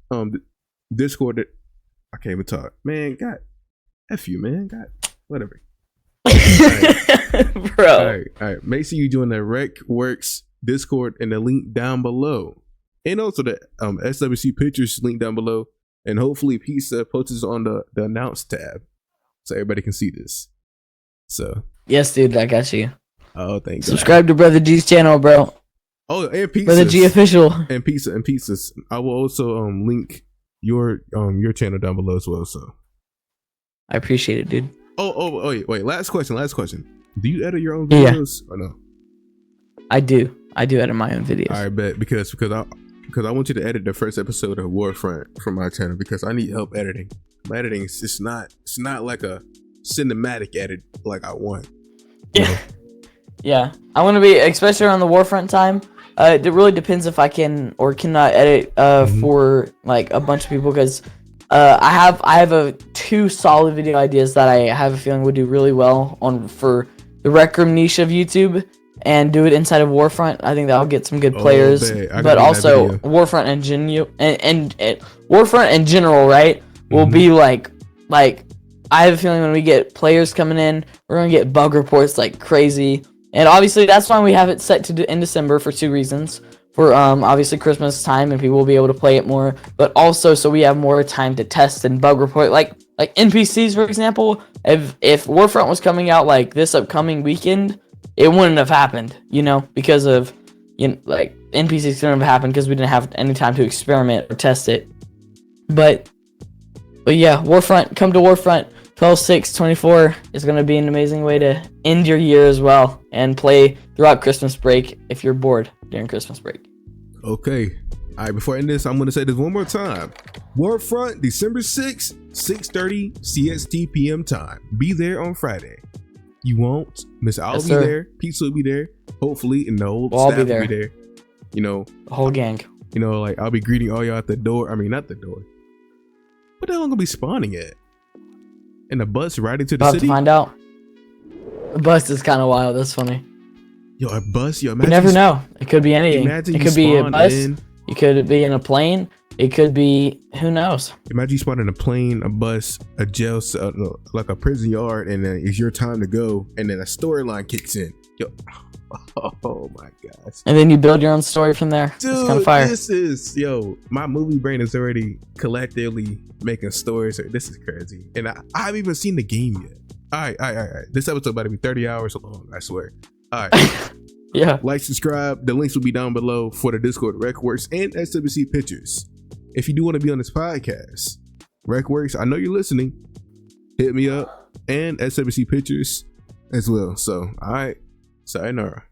Discord. I can't even talk, man. God, F you, man. God, whatever. Bro. All right. Make sure you join the RecWorks Discord and the link down below, and also the SWC Pictures link down below, and hopefully Pizza posts this on the announce tab so everybody can see this. So. Yes, dude, I got you. Oh, thank God. Subscribe to Brother G's channel, bro. Oh, and Pizzas. Brother G official. And Pizzas. I will also link your channel down below as well. So I appreciate it, dude. Oh, wait. Last question. Do you edit your own videos or no? I do edit my own videos. I bet because I want you to edit the first episode of Warfront from my channel because I need help editing. My editing is just it's not like a cinematic edit like I want. Yeah. Yeah. I want to be, especially around the Warfront time. It really depends if I can or cannot edit for like a bunch of people because I have two solid video ideas that I have a feeling would do really well for the Rec Room niche of YouTube and do it inside of Warfront. I think that'll get some good players, but also Warfront and Warfront in general, right? Will be like I have a feeling when we get players coming in, we're gonna get bug reports like crazy. And obviously that's why we have it set to in December for two reasons. For obviously Christmas time and people will be able to play it more, but also so we have more time to test and bug report. Like NPCs, for example, if Warfront was coming out like this upcoming weekend, it wouldn't have happened, because of like NPCs couldn't have happened because we didn't have any time to experiment or test it. But yeah, Warfront, come to Warfront. 12/6/24 is going to be an amazing way to end your year as well and play throughout Christmas break if you're bored during Christmas break. Okay. All right, before I end this, I'm going to say this one more time. Warfront, December 6th, 6:30 CST PM time. Be there on Friday. You won't miss. I'll be there. Pizza will be there. Hopefully, and the whole staff will be there. The whole gang. Like I'll be greeting all y'all at the door. I mean, not the door. What the hell am I going to be spawning at? In a bus riding to the city? To find out. The bus is kind of wild. That's funny. Yo, a bus? Yo, you never know. It could be anything. It could be a bus. It could be in a plane. It could be, who knows? Imagine you spawn in a plane, a bus, a jail cell, like a prison yard, and then it's your time to go, and then a storyline kicks in. Yo, oh my gosh. And then you build your own story from there. Dude, it's kind of fire. This is, my movie brain is already collectively making stories. This is crazy. And I haven't even seen the game yet. All right. This episode about to be 30 hours long, I swear. All right. Yeah. Like, subscribe. The links will be down below for the Discord, RecWorks, and SWC Pictures. If you do want to be on this podcast, RecWorks, I know you're listening. Hit me up, and SWC Pictures as well. So, all right. Sayonara.